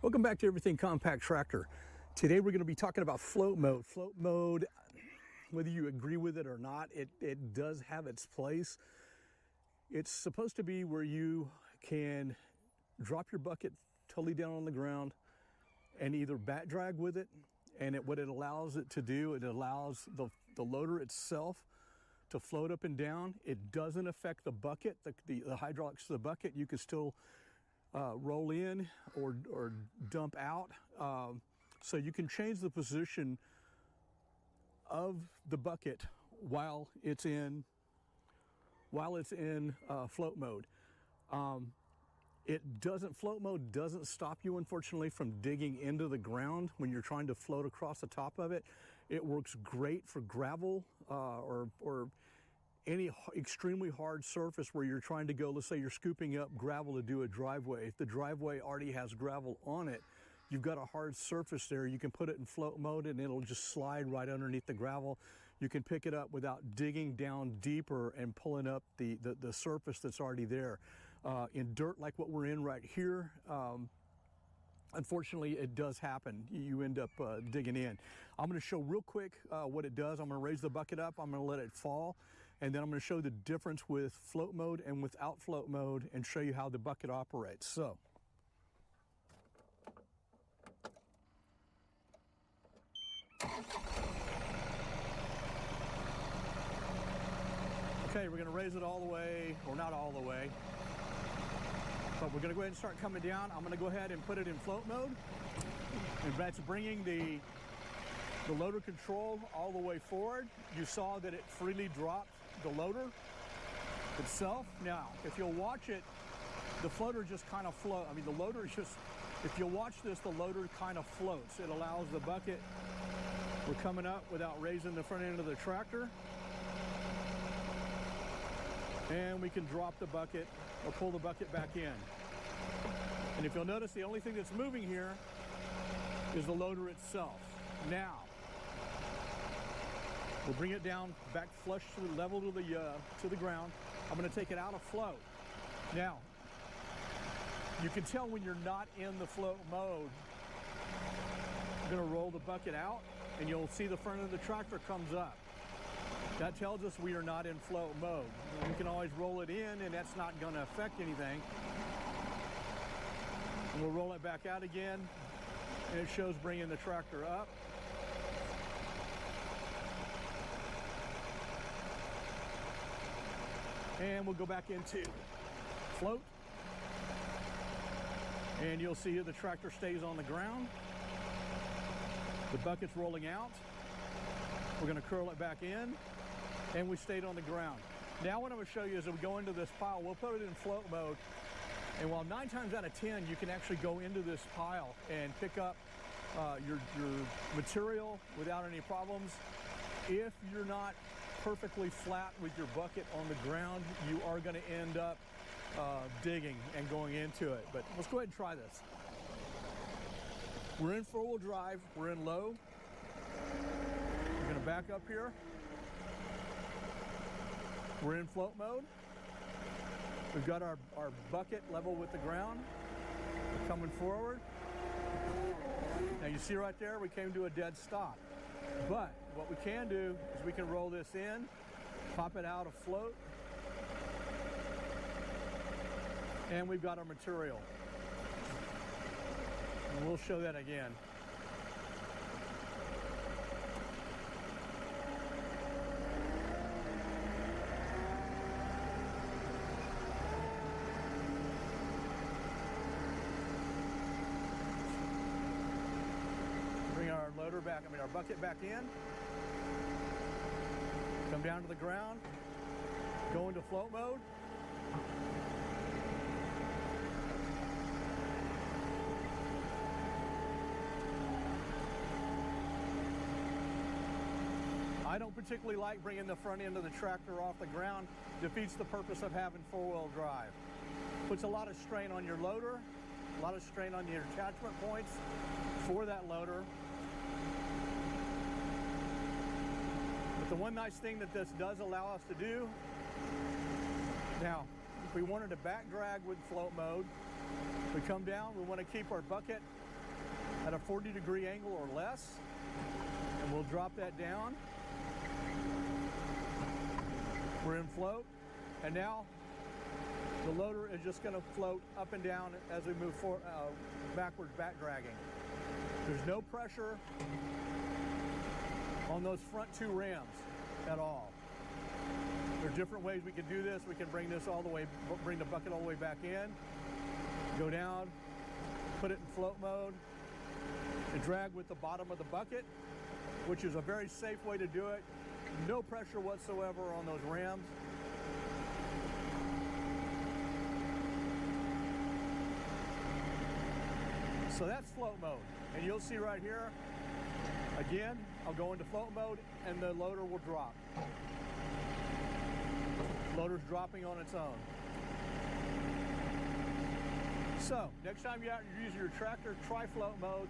Welcome back to Everything Compact Tractor. Today we're going to be talking about float mode. Float mode, whether you agree with it or not, it does have its place. It's supposed to be where you can drop your bucket totally down on the ground and either back drag with it, and what it allows it to do, it allows the loader itself to float up and down. It doesn't affect the bucket, the hydraulics of the bucket. You can still roll in or dump out. So you can change the position of the bucket while it's in float mode. Float mode doesn't stop you, unfortunately, from digging into the ground when you're trying to float across the top of it. It works great for gravel or any extremely hard surface where you're trying to go. Let's say you're scooping up gravel to do a driveway. If the driveway already has gravel on it, you've got a hard surface there. You can put it in float mode and it'll just slide right underneath the gravel. You can pick it up without digging down deeper and pulling up the surface that's already there. In dirt like what we're in right here, unfortunately, it does happen. You end up digging in. I'm going to show real quick what it does. I'm going to raise the bucket up. I'm going to let it fall. And then I'm going to show the difference with float mode and without float mode and show you how the bucket operates. So, okay, we're going to raise it all the way, or not all the way, but we're going to go ahead and start coming down. I'm going to go ahead and put it in float mode, and that's bringing the loader control all the way forward. You saw that it freely dropped the loader itself. Now, if you'll watch it, the floater just kind of floats. I mean, the loader just, if you'll watch this, the loader kind of floats. It allows the bucket, we're coming up without raising the front end of the tractor. And we can drop the bucket or pull the bucket back in. And if you'll notice, the only thing that's moving here is the loader itself. Now, we'll bring it down back flush to the level to the ground. I'm going to take it out of float. Now, you can tell when you're not in the float mode. I'm going to roll the bucket out, and you'll see the front of the tractor comes up. That tells us we are not in float mode. We can always roll it in, and that's not going to affect anything. And we'll roll it back out again, and it shows bringing the tractor up. And we'll go back into float. And you'll see the tractor stays on the ground. The bucket's rolling out. We're going to curl it back in. And we stayed on the ground. Now what I'm going to show you is, as we go into this pile, we'll put it in float mode. And while 9 times out of 10, you can actually go into this pile and pick up your material without any problems. If you're not perfectly flat with your bucket on the ground, you are going to end up digging and going into it. But let's go ahead and try this. We're in 4-wheel drive, we're in low. We're going to back up here. We're in float mode. We've got our bucket level with the ground. We're coming forward. Now you see right there, we came to a dead stop. But what we can do is we can roll this in, pop it out of float, and we've got our material. And we'll show that again. Bring our loader back, our bucket back in. Come down to the ground, go into float mode. I don't particularly like bringing the front end of the tractor off the ground. Defeats the purpose of having 4-wheel drive. Puts a lot of strain on your loader, a lot of strain on your attachment points for that loader. But the one nice thing that this does allow us to do, now, if we wanted to back drag with float mode, we come down, we want to keep our bucket at a 40-degree angle or less, and we'll drop that down. We're in float, and now the loader is just going to float up and down as we move forward, backwards, back dragging. There's no pressure on those front two rams at all. There are different ways we can do this. We can bring this all the way, bring the bucket all the way back in, go down, put it in float mode, and drag with the bottom of the bucket, which is a very safe way to do it. No pressure whatsoever on those rams. So that's float mode. And you'll see right here, again, I'll go into float mode and the loader will drop. Loader's dropping on its own. So, next time you're out and you're using your tractor, try float mode.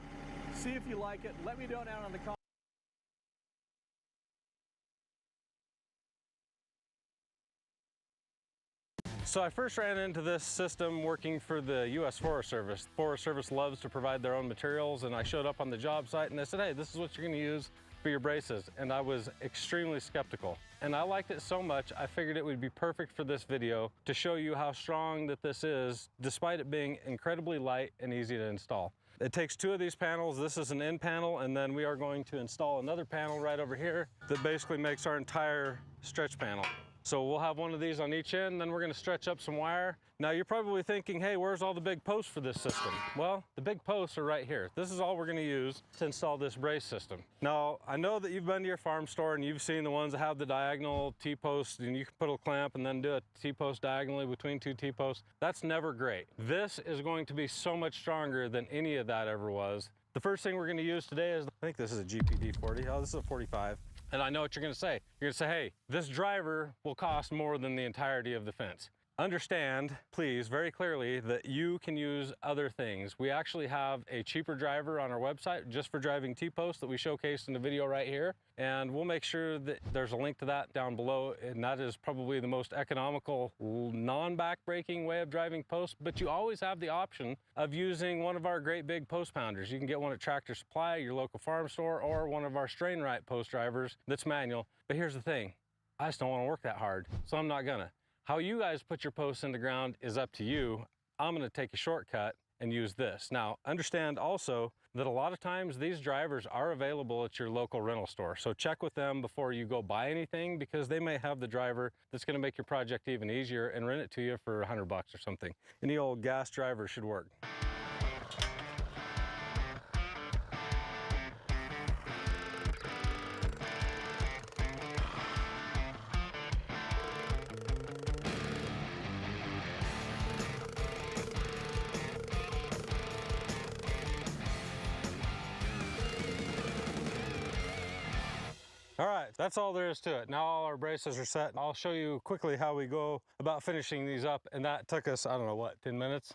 See if you like it. Let me know down on the comments. So I first ran into this system working for the U.S. Forest Service. The Forest Service loves to provide their own materials, and I showed up on the job site and they said, hey, this is what you're going to use for your braces. And I was extremely skeptical. And I liked it so much, I figured it would be perfect for this video to show you how strong that this is, despite it being incredibly light and easy to install. It takes two of these panels. This is an end panel, and then we are going to install another panel right over here that basically makes our entire stretch panel. So we'll have one of these on each end, then we're gonna stretch up some wire. Now you're probably thinking, hey, where's all the big posts for this system? Well, the big posts are right here. This is all we're gonna use to install this brace system. Now, I know that you've been to your farm store and you've seen the ones that have the diagonal T-posts, and you can put a clamp and then do a T-post diagonally between two T-posts. That's never great. This is going to be so much stronger than any of that ever was. The first thing we're gonna use today is, I think this is a GPD 40. Oh, this is a 45. And I know what you're gonna say. You're gonna say, hey, this driver will cost more than the entirety of the fence. Understand, please, very clearly that you can use other things. We actually have a cheaper driver on our website just for driving T-posts that we showcased in the video right here. And we'll make sure that there's a link to that down below. And that is probably the most economical, non-back-breaking way of driving posts. But you always have the option of using one of our great big post pounders. You can get one at Tractor Supply, your local farm store, or one of our strain right post drivers that's manual. But here's the thing, I just don't want to work that hard, so I'm not gonna. How you guys put your posts in the ground is up to you. I'm gonna take a shortcut and use this. Now, understand also that a lot of times these drivers are available at your local rental store. So check with them before you go buy anything, because they may have the driver that's gonna make your project even easier and rent it to you for $100 or something. Any old gas driver should work. All right, that's all there is to it. Now all our braces are set. I'll show you quickly how we go about finishing these up, and that took us, I don't know what, 10 minutes?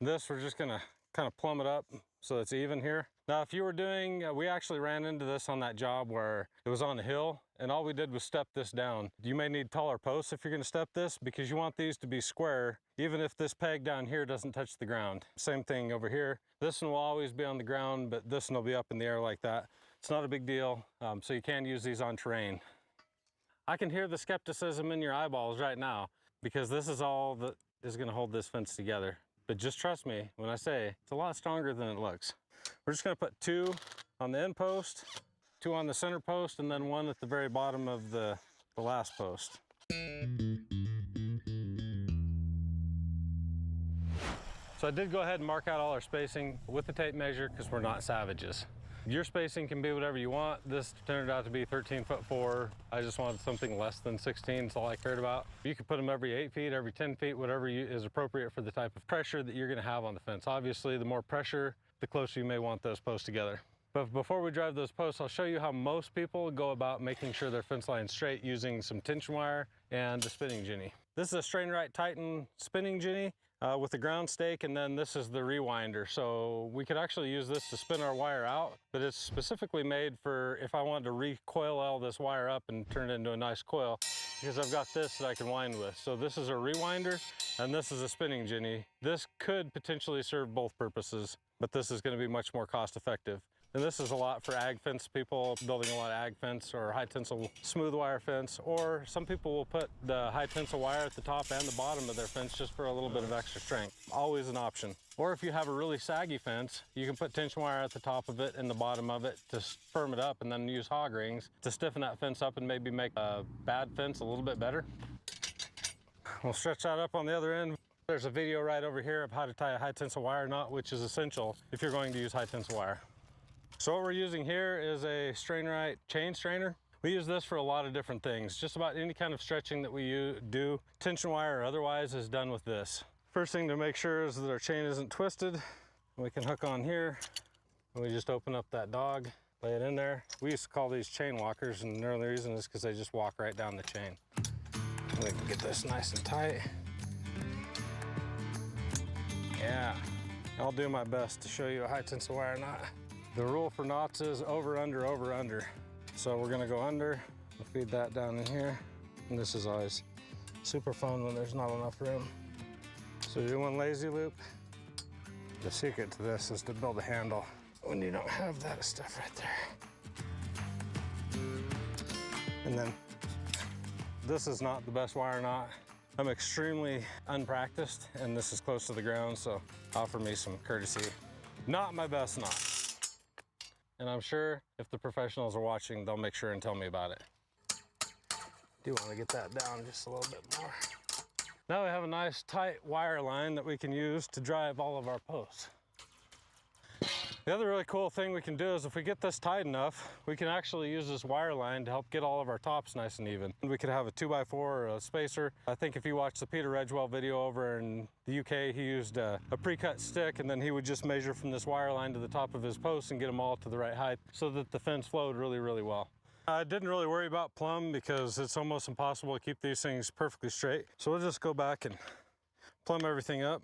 This, we're just gonna kind of plumb it up so it's even here. Now, if you were doing, we actually ran into this on that job where it was on a hill, and all we did was step this down. You may need taller posts if you're gonna step this, because you want these to be square, even if this peg down here doesn't touch the ground. Same thing over here. This one will always be on the ground, but this one will be up in the air like that. It's not a big deal, so you can use these on terrain. I can hear the skepticism in your eyeballs right now, because this is all that is gonna hold this fence together. But just trust me when I say it's a lot stronger than it looks. We're just gonna put 2 on the end post, 2 on the center post, and then 1 at the very bottom of the last post. So I did go ahead and mark out all our spacing with the tape measure, because we're not savages. Your spacing can be whatever you want. This turned out to be 13'4". I just wanted something less than 16, that's all I cared about. You could put them every 8 feet, every 10 feet, whatever is appropriate for the type of pressure that you're gonna have on the fence. Obviously, the more pressure, the closer you may want those posts together. But before we drive those posts, I'll show you how most people go about making sure their fence line's straight using some tension wire and a spinning jenny. This is a Strain Right Titan spinning jenny. with the ground stake, and then this is the rewinder. So we could actually use this to spin our wire out, but it's specifically made for if I wanted to recoil all this wire up and turn it into a nice coil, because I've got this that I can wind with. So this is a rewinder, and this is a spinning jinny. This could potentially serve both purposes, but this is going to be much more cost effective. And this is a lot for ag fence people, building a lot of ag fence or high tensile smooth wire fence, or some people will put the high tensile wire at the top and the bottom of their fence just for a little bit of extra strength. Always an option. Or if you have a really saggy fence, you can put tension wire at the top of it and the bottom of it to firm it up, and then use hog rings to stiffen that fence up and maybe make a bad fence a little bit better. We'll stretch that up on the other end. There's a video right over here of how to tie a high tensile wire knot, which is essential if you're going to use high tensile wire. So what we're using here is a Strain-Right chain strainer. We use this for a lot of different things. Just about any kind of stretching that we do, tension wire or otherwise, is done with this. First thing to make sure is that our chain isn't twisted. We can hook on here, and we just open up that dog, lay it in there. We used to call these chain walkers, and the only reason is because they just walk right down the chain. We can get this nice and tight. Yeah, I'll do my best to show you a high tensile wire knot. The rule for knots is over, under, over, under. So we're gonna go under, we'll feed that down in here. And this is always super fun when there's not enough room. So do one lazy loop. The secret to this is to build a handle when you don't have that stuff right there. And then this is not the best wire knot. I'm extremely unpracticed, and this is close to the ground, so offer me some courtesy. Not my best knot. And I'm sure if the professionals are watching, they'll make sure and tell me about it. Do want to get that down just a little bit more. Now we have a nice tight wire line that we can use to drive all of our posts. The other really cool thing we can do is if we get this tight enough, we can actually use this wire line to help get all of our tops nice and even. We could have a 2x4 or a spacer. I think if you watch the Peter Edgewell video over in the UK, he used a pre-cut stick, and then he would just measure from this wire line to the top of his posts and get them all to the right height so that the fence flowed really, really well. I didn't really worry about plumb because it's almost impossible to keep these things perfectly straight. So we'll just go back and plumb everything up.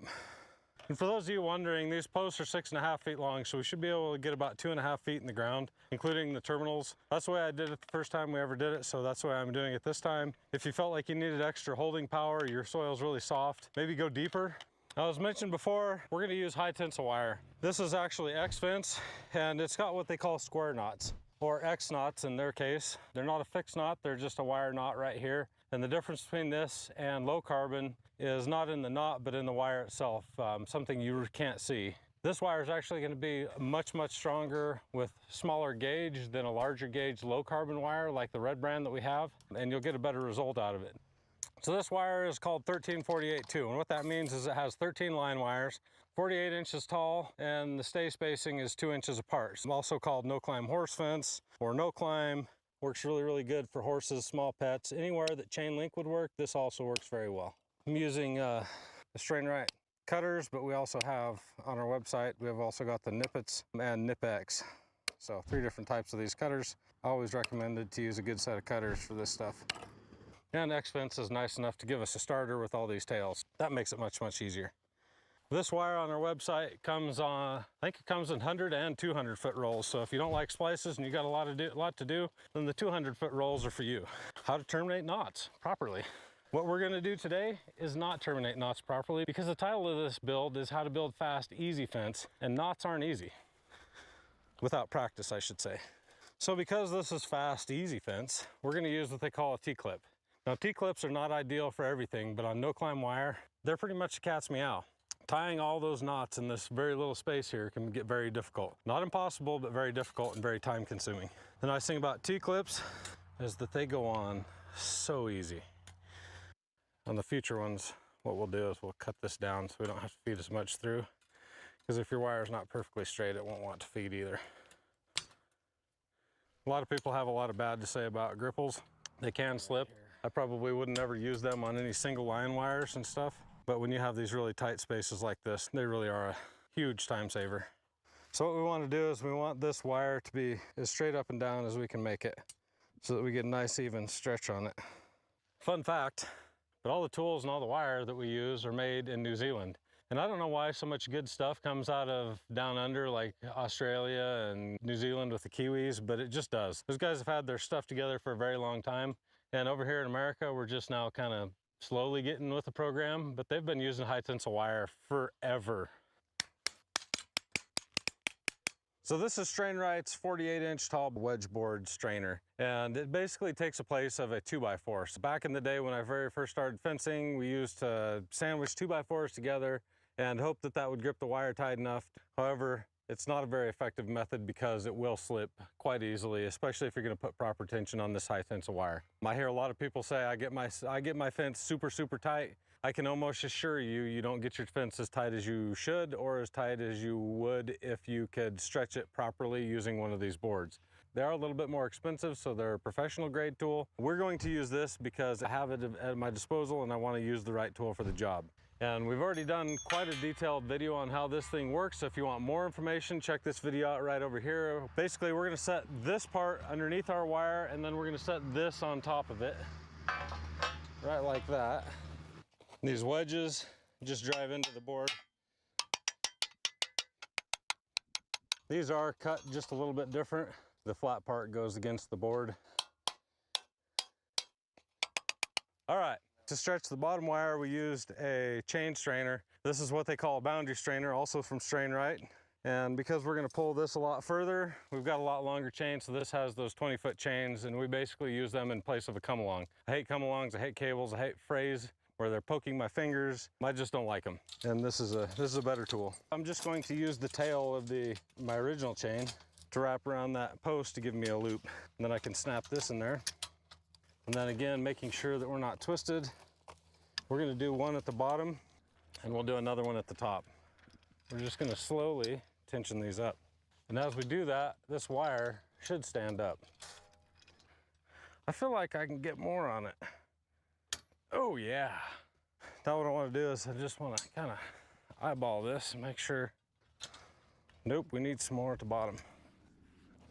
And for those of you wondering, these posts are 6.5 feet long, so we should be able to get about 2.5 feet in the ground, including the terminals. That's the way I did it the first time we ever did it, so that's the way I'm doing it this time. If you felt like you needed extra holding power, your soil's really soft, maybe go deeper. Now, as mentioned before, we're gonna use high tensile wire. This is actually X-Fence, and it's got what they call square knots, or X knots in their case. They're not a fixed knot, they're just a wire knot right here. And the difference between this and low carbon is not in the knot, but in the wire itself, something you can't see. This wire is actually going to be much, much stronger with smaller gauge than a larger gauge low carbon wire like the red brand that we have, and you'll get a better result out of it. So this wire is called 1348-2, and what that means is it has 13 line wires, 48 inches tall, and the stay spacing is 2 inches apart. It's also called no climb horse fence or no climb. Works really, really good for horses, small pets. Anywhere that chain link would work, this also works very well. I'm using the Strain-Right cutters, but we also have on our website, we have also got the Nippets and Nip-X. So 3 different types of these cutters. Always recommended to use a good set of cutters for this stuff. And X-Fence is nice enough to give us a starter with all these tails. That makes it much, much easier. This wire on our website comes on, I think it comes in 100 and 200 foot rolls. So if you don't like splices and you got a lot to do, then the 200 foot rolls are for you. How to terminate knots properly. What we're gonna do today is not terminate knots properly, because the title of this build is how to build fast, easy fence, and knots aren't easy. Without practice, I should say. So because this is fast, easy fence, we're gonna use what they call a T-clip. Now T-clips are not ideal for everything, but on no climb wire, they're pretty much a cat's meow. Tying all those knots in this very little space here can get very difficult. Not impossible, but very difficult and very time consuming. The nice thing about T-clips is that they go on so easy. On the future ones, what we'll do is we'll cut this down so we don't have to feed as much through. Because if your wire is not perfectly straight, it won't want to feed either. A lot of people have a lot of bad to say about gripples. They can slip. I probably wouldn't ever use them on any single line wires and stuff. But when you have these really tight spaces like this, they really are a huge time saver. So what we want to do is we want this wire to be as straight up and down as we can make it, so that we get a nice even stretch on it. Fun fact, but all the tools and all the wire that we use are made in New Zealand. And I don't know why so much good stuff comes out of down under, like Australia and New Zealand with the Kiwis, but it just does. Those guys have had their stuff together for a very long time. And over here in America, we're just now kind of slowly getting with the program, but they've been using high tensile wire forever. So this is Strain-Rite's 48-inch tall wedge board strainer, and it basically takes the place of a 2x4. So back in the day when I very first started fencing, we used to sandwich 2x4s together and hope that that would grip the wire tight enough. However, it's not a very effective method because it will slip quite easily, especially if you're going to put proper tension on this high tensile wire. I hear a lot of people say, I get my fence super tight. I can almost assure you, you don't get your fence as tight as you should or as tight as you would if you could stretch it properly using one of these boards. They are a little bit more expensive, so they're a professional grade tool. We're going to use this because I have it at my disposal and I want to use the right tool for the job. And we've already done quite a detailed video on how this thing works. So if you want more information, check this video out right over here. Basically, we're going to set this part underneath our wire and then we're going to set this on top of it, right like that. These wedges just drive into the board. These are cut just a little bit different. The flat part goes against the board. All right, to stretch the bottom wire, we used a chain strainer. This is what they call a boundary strainer, also from Strain-Rite. And because we're gonna pull this a lot further, we've got a lot longer chain, so this has those 20-foot chains, and we basically use them in place of a come-along. I hate come-alongs, I hate cables, I hate frays where they're poking my fingers. I just don't like them. And this is a better tool. I'm just going to use the tail of my original chain to wrap around that post to give me a loop. And then I can snap this in there. And then again, making sure that we're not twisted. We're gonna do one at the bottom and we'll do another one at the top. We're just gonna slowly tension these up. And as we do that, this wire should stand up. I feel like I can get more on it. Oh yeah. Now what I want to do is I just want to kind of eyeball this and make sure. Nope, we need some more at the bottom.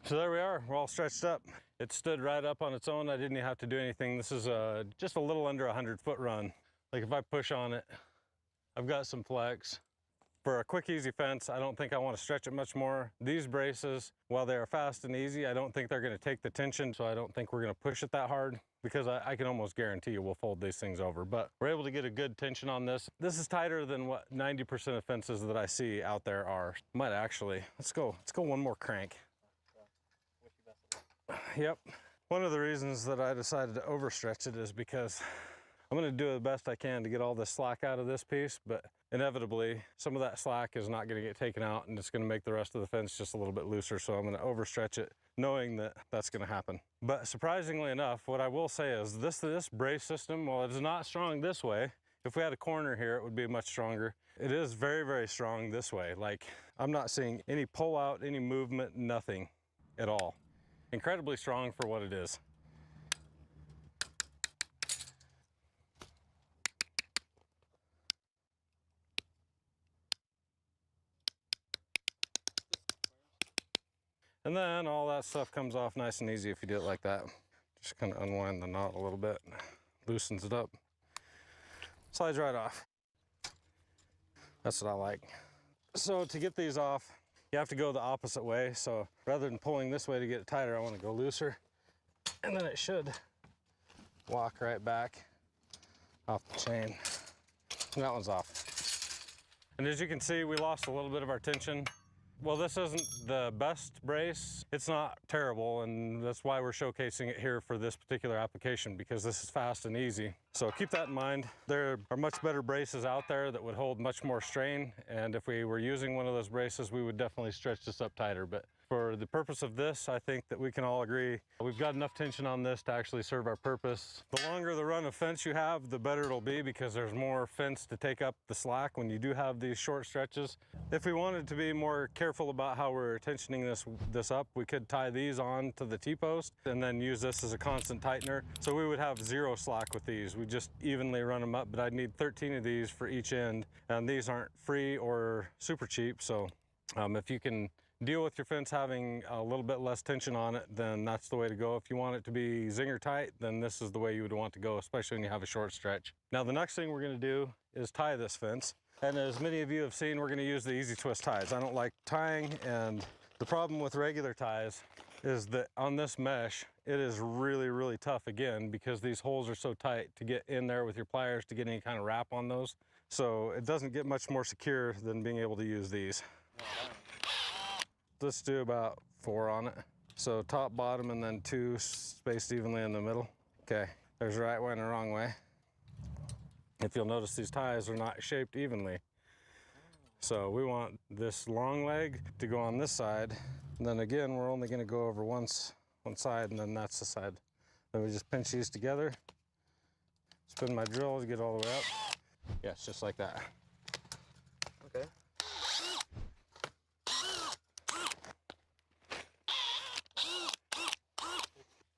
So there we are, we're all stretched up. It stood right up on its own. I didn't even have to do anything. This is just a little under 100-foot run. Like if I push on it, I've got some flex. For a quick, easy fence, I don't think I want to stretch it much more. These braces, while they are fast and easy, I don't think they're going to take the tension, so I don't think we're going to push it that hard because I can almost guarantee you we'll fold these things over. But we're able to get a good tension on this. This is tighter than what 90% of fences that I see out there are. Might actually, let's go one more crank. Yep. One of the reasons that I decided to overstretch it is because I'm going to do the best I can to get all this slack out of this piece, but inevitably some of that slack is not going to get taken out and it's going to make the rest of the fence just a little bit looser. So I'm going to overstretch it knowing that that's going to happen. But surprisingly enough, what I will say is this brace system, while it is not strong this way, if we had a corner here, it would be much stronger. It is very strong this way. Like I'm not seeing any pull out, any movement, nothing at all. Incredibly strong for what it is. And then all that stuff comes off nice and easy if you do it like that. Just kind of unwind the knot a little bit, loosens it up, slides right off. That's what I like. So to get these off, you have to go the opposite way. So rather than pulling this way to get it tighter, I want to go looser. And then it should walk right back off the chain. And that one's off. And as you can see, we lost a little bit of our tension. Well, this isn't the best brace. It's not terrible, and that's why we're showcasing it here for this particular application, because this is fast and easy. So keep that in mind. There are much better braces out there that would hold much more strain, and if we were using one of those braces, we would definitely stretch this up tighter. But for the purpose of this, I think that we can all agree we've got enough tension on this to actually serve our purpose. The longer the run of fence you have, the better it'll be, because there's more fence to take up the slack when you do have these short stretches. If we wanted to be more careful about how we're tensioning this up, we could tie these on to the T-post and then use this as a constant tightener. So we would have zero slack with these. We just evenly run them up, but I'd need 13 of these for each end. And these aren't free or super cheap. So if you can deal with your fence having a little bit less tension on it, then that's the way to go. If you want it to be zinger tight, then this is the way you would want to go, especially when you have a short stretch. Now the next thing we're going to do is tie this fence. And as many of you have seen, we're going to use the easy twist ties. I don't like tying, and the problem with regular ties is that on this mesh, it is really, really tough again because these holes are so tight to get in there with your pliers to get any kind of wrap on those. So it doesn't get much more secure than being able to use these. Let's do about 4 on it. So top, bottom, and then 2 spaced evenly in the middle. Okay, there's the right way and the wrong way. If you'll notice, these ties are not shaped evenly. So we want this long leg to go on this side. And then again, we're only gonna go over one side, and then that's the side. Then we just pinch these together, spin my drill to get all the way up. Yes, just like that. Okay.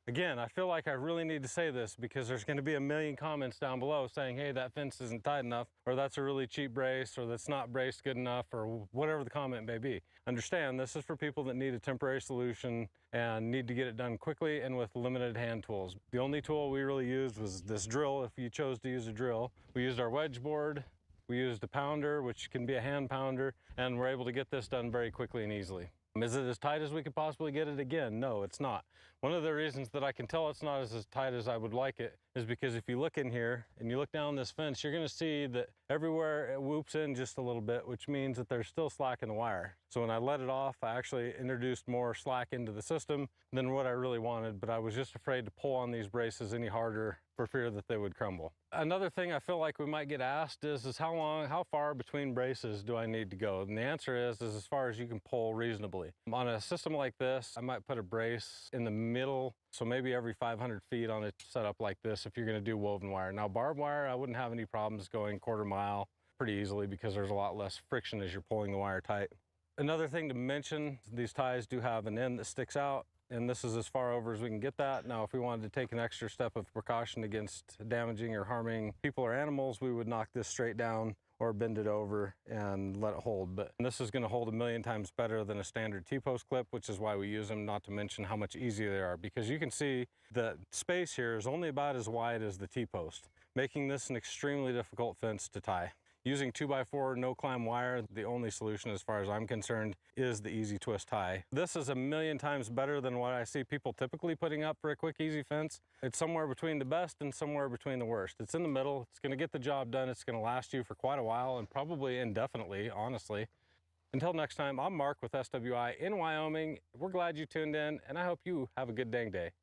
Again, I feel like I really need to say this because there's going to be a million comments down below saying, hey, that fence isn't tight enough, or that's a really cheap brace, or that's not braced good enough, or whatever the comment may be. Understand, this is for people that need a temporary solution and need to get it done quickly and with limited hand tools. The only tool we really used was this drill, if you chose to use a drill. We used our wedge board, we used a pounder, which can be a hand pounder, and we're able to get this done very quickly and easily. Is it as tight as we could possibly get it again? No, it's not. One of the reasons that I can tell it's not as tight as I would like it is because if you look in here and you look down this fence, you're gonna see that everywhere it whoops in just a little bit, which means that there's still slack in the wire. So when I let it off, I actually introduced more slack into the system than what I really wanted, but I was just afraid to pull on these braces any harder for fear that they would crumble. Another thing I feel like we might get asked is how far between braces do I need to go? And the answer is as far as you can pull reasonably. On a system like this, I might put a brace in the middle, so maybe every 500 feet on a setup like this if you're gonna do woven wire. Now barbed wire, I wouldn't have any problems going 1/4 mile pretty easily because there's a lot less friction as you're pulling the wire tight. Another thing to mention, these ties do have an end that sticks out, and this is as far over as we can get that. Now, if we wanted to take an extra step of precaution against damaging or harming people or animals, we would knock this straight down or bend it over and let it hold. But this is gonna hold 1,000,000 times better than a standard T-post clip, which is why we use them, not to mention how much easier they are, because you can see the space here is only about as wide as the T-post, making this an extremely difficult fence to tie. Using 2x4 no-climb wire, the only solution as far as I'm concerned is the easy twist tie. This is 1,000,000 times better than what I see people typically putting up for a quick, easy fence. It's somewhere between the best and somewhere between the worst. It's in the middle. It's gonna get the job done. It's gonna last you for quite a while and probably indefinitely, honestly. Until next time, I'm Mark with SWI in Wyoming. We're glad you tuned in, and I hope you have a good dang day.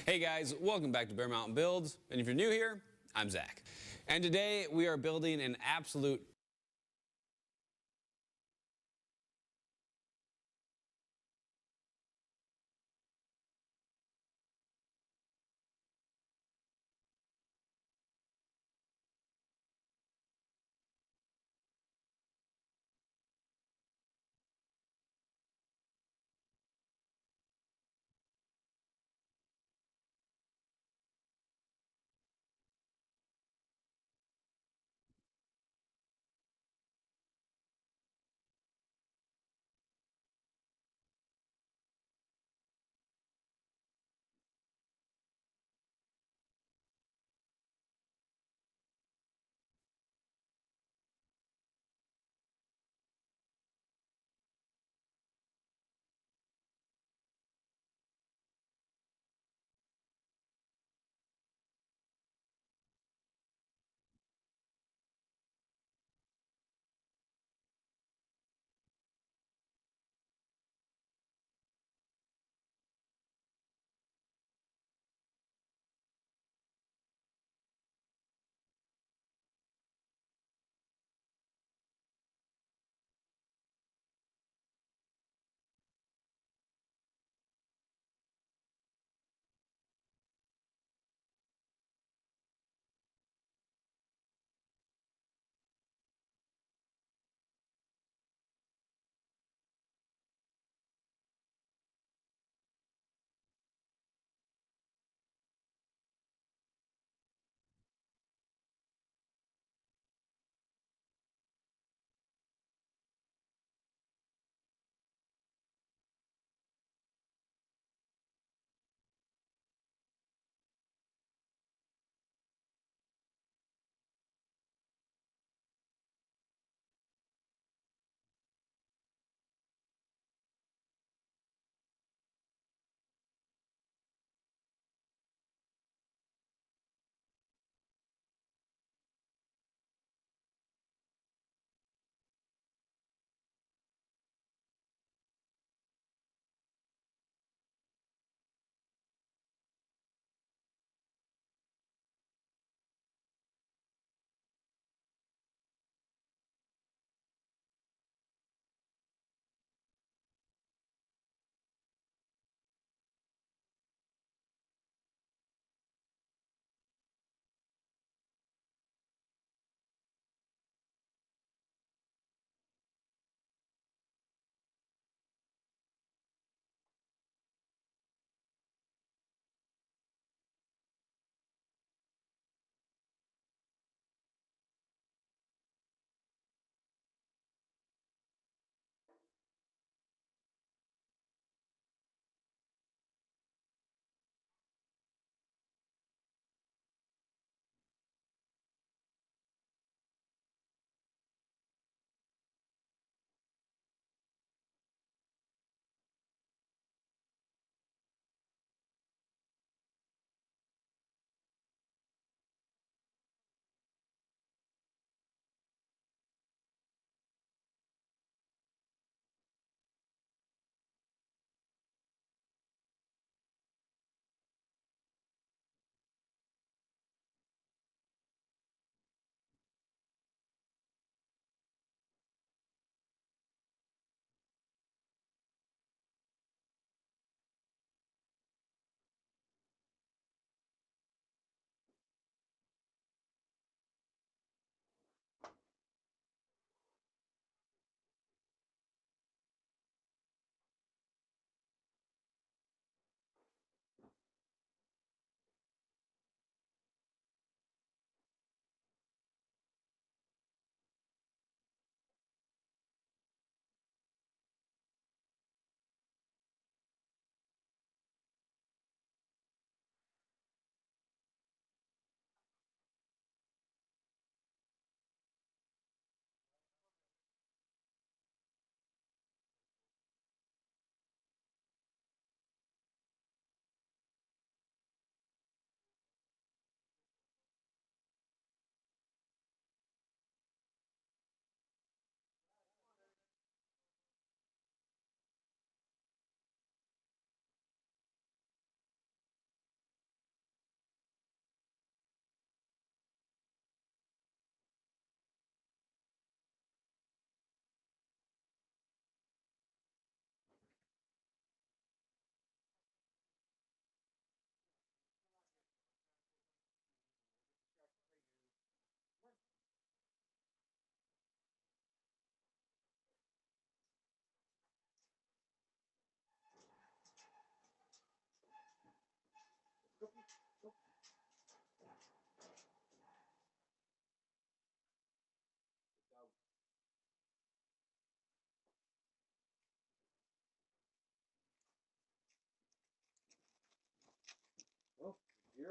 Hey guys, welcome back to Bear Mountain Builds. And if you're new here, I'm Zach. And today we are building an absolute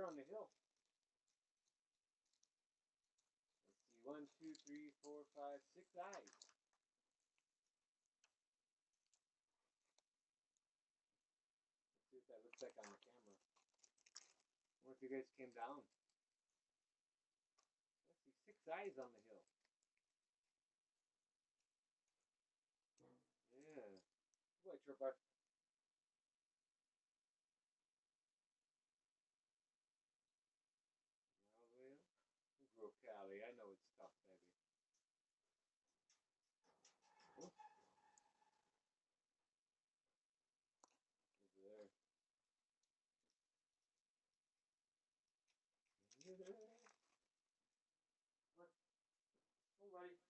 on the hill. Let's see, 1, 2, 3, 4, 5, 6 eyes. Let's see what that looks like on the camera. What if you guys came down? Let's see, 6 eyes on the hill. Yeah. What, Tripper? Grow Cali. I know it's tough, baby. Over there. What? Oh, buddy.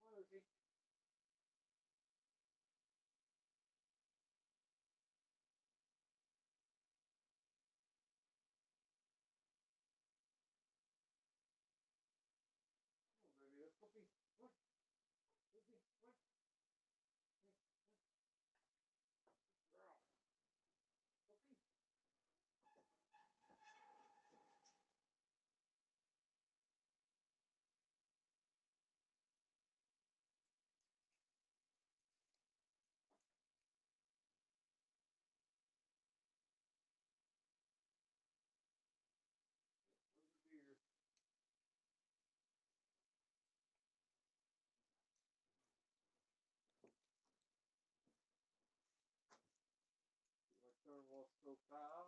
Where is he? Oh, baby, that's puppy. What? Puppy, what? Girl. Puppy. Where's the beer? My Cornwall stove pal.